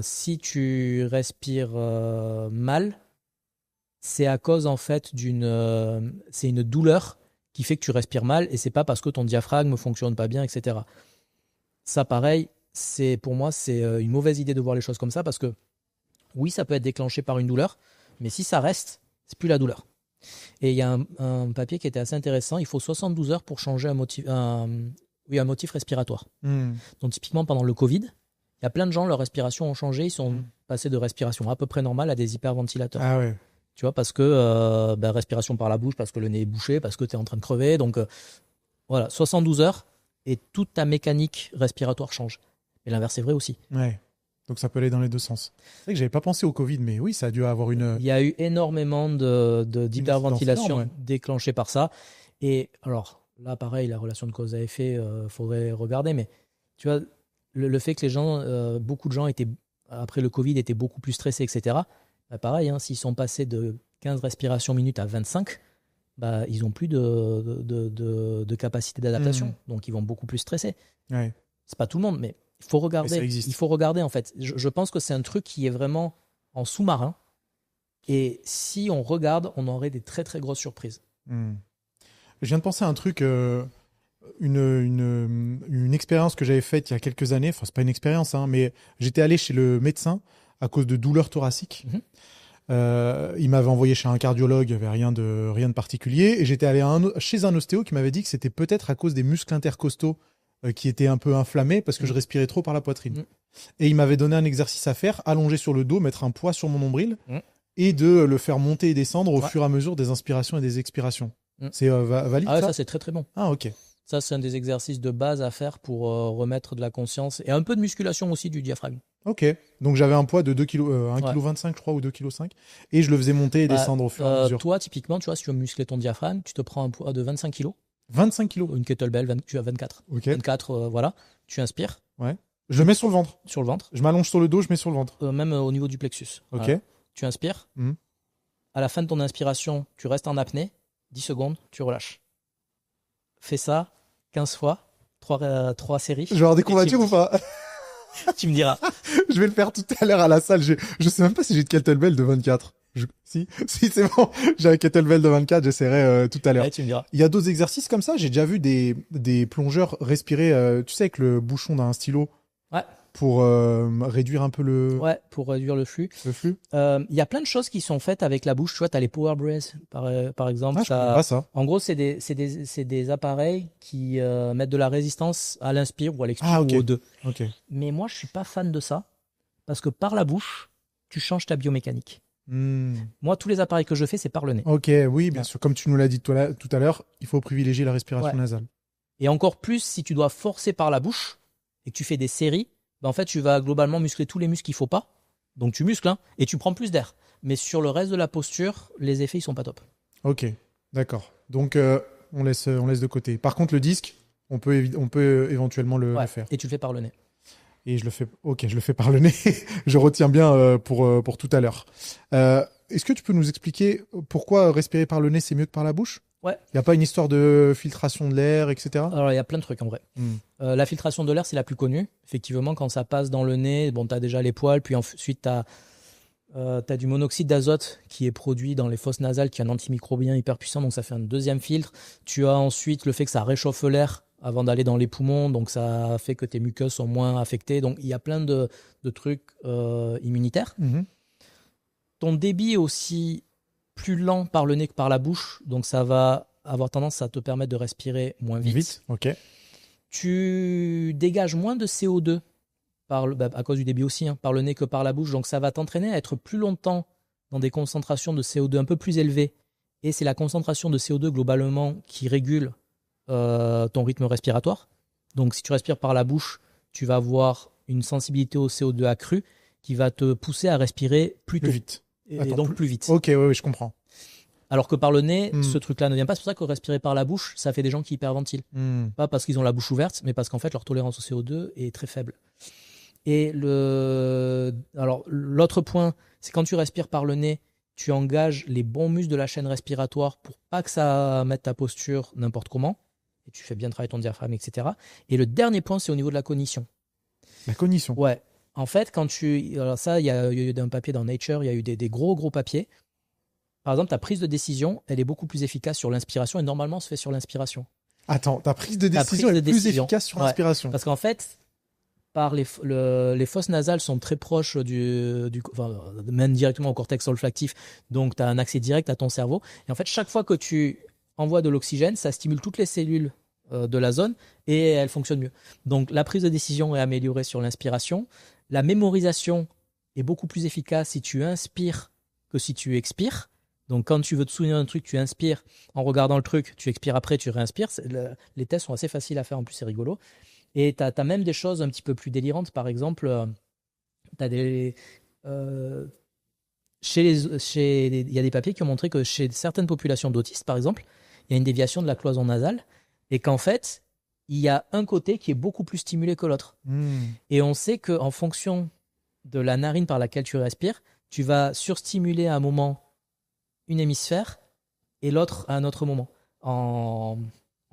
si tu respires mal, c'est à cause en fait c'est une douleur qui fait que tu respires mal et c'est pas parce que ton diaphragme fonctionne pas bien, etc. Ça, pareil, pour moi, c'est une mauvaise idée de voir les choses comme ça parce que oui, ça peut être déclenché par une douleur, mais si ça reste, c'est plus la douleur. Et il y a un papier qui était assez intéressant. Il faut 72 heures pour changer un motif respiratoire. Donc typiquement pendant le Covid, il y a plein de gens, leur respiration ont changé, ils sont passés de respiration à peu près normale à des hyperventilateurs. Ah ouais. Tu vois, parce que respiration par la bouche, parce que le nez est bouché, parce que tu es en train de crever. Donc voilà, 72 heures et toute ta mécanique respiratoire change. Et l'inverse est vrai aussi. Ouais. Donc ça peut aller dans les deux sens. C'est vrai que j'avais pas pensé au Covid, mais oui, ça a dû avoir une... Il y a eu énormément d'hyperventilation énorme, déclenchée par ça. Et alors, là, pareil, la relation de cause à effet, faudrait regarder. Mais tu vois, le fait que les gens, beaucoup de gens après le Covid, étaient beaucoup plus stressés, etc. Bah pareil, hein, s'ils sont passés de 15 respirations minutes à 25, bah, ils n'ont plus de capacité d'adaptation. Donc, ils vont beaucoup plus stresser. Ouais. C'est pas tout le monde, mais il faut regarder. Il faut regarder, en fait. Je pense que c'est un truc qui est vraiment en sous-marin. Et si on regarde, on aurait des très, très grosses surprises. Je viens de penser à un truc, une expérience que j'avais faite il y a quelques années. Enfin, c'est pas une expérience, hein, mais j'étais allé chez le médecin à cause de douleurs thoraciques. Il m'avait envoyé chez un cardiologue, il n'y avait rien de particulier. Et j'étais allé chez un ostéo qui m'avait dit que c'était peut-être à cause des muscles intercostaux qui étaient un peu inflammés parce que je respirais trop par la poitrine. Et il m'avait donné un exercice à faire, allonger sur le dos, mettre un poids sur mon nombril et de le faire monter et descendre au fur et à mesure des inspirations et des expirations. C'est valide ça, ça c'est très très bon. Ah ok. Ça, c'est un des exercices de base à faire pour remettre de la conscience et un peu de musculation aussi du diaphragme. Ok, donc j'avais un poids de 2 kg, 1,25 kg je crois, ou 2,5 kg, et je le faisais monter et descendre au fur et à mesure. Toi, typiquement, tu vois, si tu veux muscler ton diaphragme, tu te prends un poids de 25 kg. 25 kg. Une kettlebell, tu as 24. Ok. 24, voilà. Tu inspires. Ouais. Je le mets sur le ventre. Sur le ventre. Je m'allonge sur le dos, je mets sur le ventre. Même au niveau du plexus. Ok. Voilà. Tu inspires. À la fin de ton inspiration, tu restes en apnée. 10 secondes, tu relâches. Fais ça 15 fois, 3 séries. Je vais avoir des courbatures ou pas? Tu me diras. Je vais le faire tout à l'heure à la salle. Je sais même pas si j'ai de kettlebell de 24. Si c'est bon. J'ai un kettlebell de 24, j'essaierai tout à l'heure. Ouais, tu me diras. Il y a d'autres exercices comme ça. J'ai déjà vu des plongeurs respirer, tu sais, avec le bouchon d'un stylo. Ouais. Pour réduire un peu le... Ouais, pour réduire le flux. Le flux. Il y a plein de choses qui sont faites avec la bouche. Tu vois, tu as les power breaths, par exemple. Ah, je connais pas ça. En gros, c'est des appareils qui mettent de la résistance à l'inspire ou à l'expire ou aux deux. Okay. Mais moi, je suis pas fan de ça parce que par la bouche, tu changes ta biomécanique. Moi, tous les appareils que je fais, c'est par le nez. Ok, oui, bien sûr. Comme tu nous l'as dit tout à l'heure, il faut privilégier la respiration nasale. Et encore plus, si tu dois forcer par la bouche et que tu fais des séries, en fait, tu vas globalement muscler tous les muscles qu'il faut pas. Donc, tu muscles et tu prends plus d'air. Mais sur le reste de la posture, les effets, ils sont pas top. Ok, d'accord. Donc, on laisse de côté. Par contre, le disque, on peut éventuellement le faire. Et tu le fais par le nez. Et je le fais par le nez. Je retiens bien pour tout à l'heure. Est-ce que tu peux nous expliquer pourquoi respirer par le nez, c'est mieux que par la bouche ? Ouais. Il n'y a pas une histoire de filtration de l'air, etc. Alors, il y a plein de trucs en vrai. La filtration de l'air, c'est la plus connue. Effectivement, quand ça passe dans le nez, bon, tu as déjà les poils, puis ensuite, tu as du monoxyde d'azote qui est produit dans les fosses nasales, qui est un antimicrobien hyper puissant, donc ça fait un deuxième filtre. Tu as ensuite le fait que ça réchauffe l'air avant d'aller dans les poumons, donc ça fait que tes muqueuses sont moins affectées. Donc, il y a plein de trucs immunitaires. Ton débit est aussi plus lent par le nez que par la bouche, donc ça va avoir tendance à te permettre de respirer moins vite. Ok. Tu dégages moins de CO2 à cause du débit aussi, par le nez que par la bouche, donc ça va t'entraîner à être plus longtemps dans des concentrations de CO2 un peu plus élevées, et c'est la concentration de CO2 globalement qui régule ton rythme respiratoire. Donc si tu respires par la bouche, tu vas avoir une sensibilité au CO2 accrue qui va te pousser à respirer plus tôt. Plus vite. Et donc plus vite. Ok, oui, je comprends. Alors que par le nez, ce truc-là ne vient pas. C'est pour ça que respirer par la bouche, ça fait des gens qui hyperventilent. Pas parce qu'ils ont la bouche ouverte, mais parce qu'en fait, leur tolérance au CO2 est très faible. Et l'autre point, c'est quand tu respires par le nez, tu engages les bons muscles de la chaîne respiratoire pour pas que ça mette ta posture n'importe comment. Et tu fais bien travailler ton diaphragme, etc. Et le dernier point, c'est au niveau de la cognition. La cognition. Ouais. En fait, alors ça, il y a eu un papier dans Nature, il y a eu des gros papiers. Par exemple, ta prise de décision, elle est beaucoup plus efficace sur l'inspiration et normalement, se fait sur l'inspiration. Attends, ta prise de décision est plus efficace sur l'inspiration. Parce qu'en fait, les fosses nasales sont très proches mènent directement au cortex olfactif, donc tu as un accès direct à ton cerveau. Et en fait, chaque fois que tu envoies de l'oxygène, ça stimule toutes les cellules de la zone et elle fonctionne mieux. Donc la prise de décision est améliorée sur l'inspiration. La mémorisation est beaucoup plus efficace si tu inspires que si tu expires. Donc quand tu veux te souvenir d'un truc, tu inspires en regardant le truc, tu expires après, tu réinspires. Les tests sont assez faciles à faire, en plus c'est rigolo. Et tu as même des choses un petit peu plus délirantes. Par exemple, il y a des papiers qui ont montré que chez certaines populations d'autistes, par exemple, il y a une déviation de la cloison nasale et qu'en fait, il y a un côté qui est beaucoup plus stimulé que l'autre. Et on sait qu'en fonction de la narine par laquelle tu respires, tu vas surstimuler à un moment une hémisphère et l'autre à un autre moment, en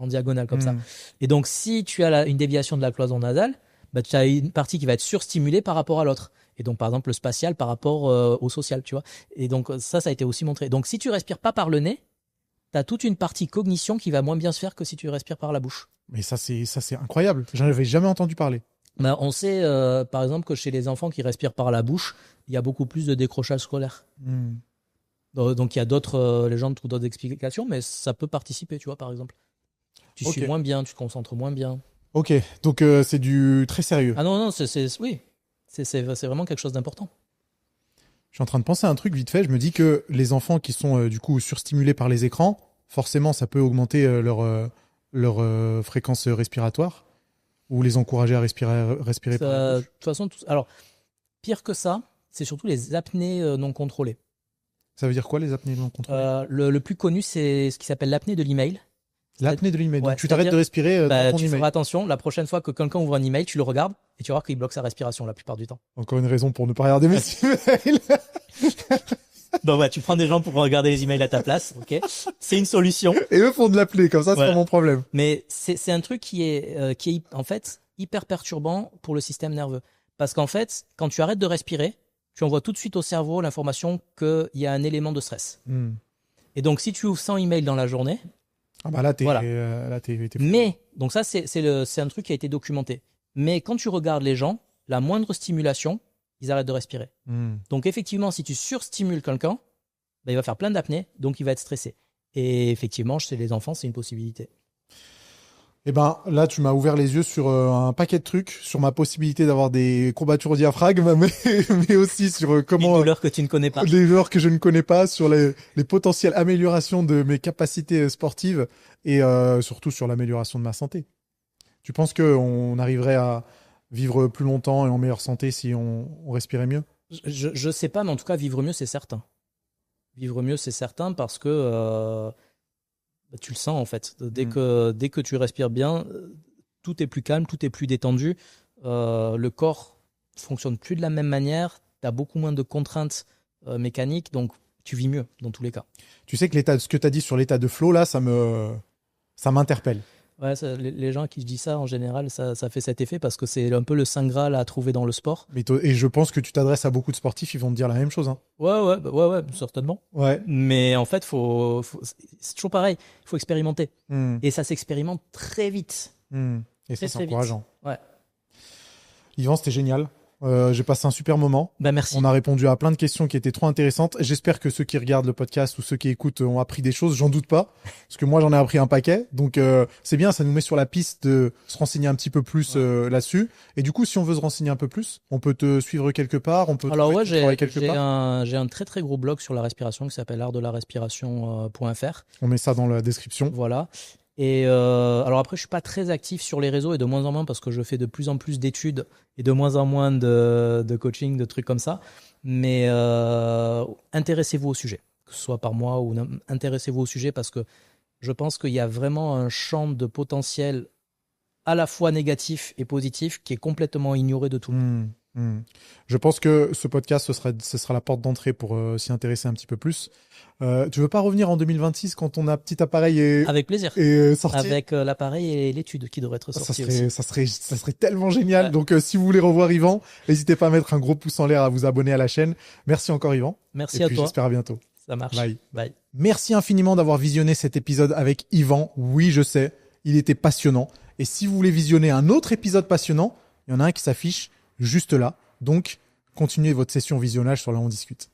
diagonale comme ça. Et donc, si tu as une déviation de la cloison nasale, bah, tu as une partie qui va être surstimulée par rapport à l'autre. Et donc, par exemple, le spatial par rapport au social, tu vois. Et donc, ça a été aussi montré. Donc, si tu respires pas par le nez, tu as toute une partie cognition qui va moins bien se faire que si tu respires par la bouche. Mais ça, c'est incroyable. J'en avais jamais entendu parler. Bah, on sait, par exemple, que chez les enfants qui respirent par la bouche, il y a beaucoup plus de décrochage scolaire. Donc, il y a d'autres légendes ou d'autres explications, mais ça peut participer, tu vois, par exemple. Tu suis moins bien, tu te concentres moins bien. Ok, donc c'est du très sérieux. Ah non, oui. C'est vraiment quelque chose d'important. Je suis en train de penser à un truc vite fait. Je me dis que les enfants qui sont du coup surstimulés par les écrans, forcément, ça peut augmenter leur fréquence respiratoire ou les encourager à respirer par la bouche. De toute façon, alors, pire que ça, c'est surtout les apnées non contrôlées. Ça veut dire quoi, les apnées non contrôlées? Le plus connu, c'est ce qui s'appelle l'apnée de l'email. L'apnée de l'email. Ouais, donc tu t'arrêtes de respirer dans ton tu email. feras attention, la prochaine fois que quelqu'un ouvre un email, tu le regardes et tu vas voir qu'il bloque sa respiration la plupart du temps. Encore une raison pour ne pas regarder mes emails. Donc ouais, tu prends des gens pour regarder les emails à ta place, ok. C'est une solution. Et eux font de l'apnée, comme ça, c'est pas mon problème. Mais c'est un truc qui est en fait hyper perturbant pour le système nerveux. Parce qu'en fait, quand tu arrêtes de respirer, tu envoies tout de suite au cerveau l'information qu'il y a un élément de stress. Et donc, si tu ouvres 100 emails dans la journée, ah bah là, t'es fou. Mais, donc ça, c'est un truc qui a été documenté. Mais quand tu regardes les gens, la moindre stimulation, ils arrêtent de respirer. Donc effectivement, si tu surstimules quelqu'un, bah, il va faire plein d'apnées, donc il va être stressé. Et effectivement, chez les enfants, c'est une possibilité. Eh ben, là, tu m'as ouvert les yeux sur un paquet de trucs, sur ma possibilité d'avoir des courbatures au diaphragme, mais aussi sur comment... Des douleurs que tu ne connais pas. Des douleurs que je ne connais pas, sur les potentielles améliorations de mes capacités sportives et surtout sur l'amélioration de ma santé. Tu penses qu'on arriverait à vivre plus longtemps et en meilleure santé si on respirait mieux? Je sais pas, mais en tout cas, vivre mieux, c'est certain. Vivre mieux, c'est certain parce que... tu le sens en fait. Dès que tu respires bien, tout est plus calme, tout est plus détendu. Le corps fonctionne plus de la même manière. Tu as beaucoup moins de contraintes mécaniques, donc tu vis mieux dans tous les cas. Tu sais que ce que tu as dit sur l'état de flow, là, ça m'interpelle. Ouais, les gens qui disent ça, en général, ça fait cet effet parce que c'est un peu le saint graal à trouver dans le sport. Et je pense que tu t'adresses à beaucoup de sportifs, ils vont te dire la même chose. Hein. Ouais, certainement. Ouais. Mais en fait, c'est toujours pareil, il faut expérimenter. Et ça s'expérimente très vite. Et ça, c'est encourageant. Ouais. Yvan, c'était génial. J'ai passé un super moment. Bah, merci. On a répondu à plein de questions qui étaient trop intéressantes. J'espère que ceux qui regardent le podcast ou ceux qui écoutent ont appris des choses. J'en doute pas. Parce que moi, j'en ai appris un paquet. Donc, c'est bien. Ça nous met sur la piste de se renseigner un petit peu plus là-dessus. Et du coup, si on veut se renseigner un peu plus, on peut te suivre quelque part. On peut j'ai un très très gros blog sur la respiration qui s'appelle artdelarespiration.fr. On met ça dans la description. Voilà. Et alors après, je suis pas très actif sur les réseaux et de moins en moins parce que je fais de plus en plus d'études et de moins en moins de coaching, de trucs comme ça. Mais intéressez-vous au sujet, que ce soit par moi ou intéressez-vous au sujet parce que je pense qu'il y a vraiment un champ de potentiel à la fois négatif et positif qui est complètement ignoré de tout le monde. Je pense que ce podcast, ce sera la porte d'entrée pour s'y intéresser un petit peu plus. Tu veux pas revenir en 2026 quand ton petit appareil Avec plaisir. est sorti? Avec l'appareil et l'étude qui devrait être sortie aussi. Ça serait tellement génial. Ouais. Donc, si vous voulez revoir Yvan, n'hésitez pas à mettre un gros pouce en l'air, à vous abonner à la chaîne. Merci encore, Yvan. Merci à toi. J'espère à bientôt. Ça marche. Bye. Merci infiniment d'avoir visionné cet épisode avec Yvan. Oui, je sais, il était passionnant. Et si vous voulez visionner un autre épisode passionnant, il y en a un qui s'affiche juste là. Donc, continuez votre session visionnage sur Là on discute.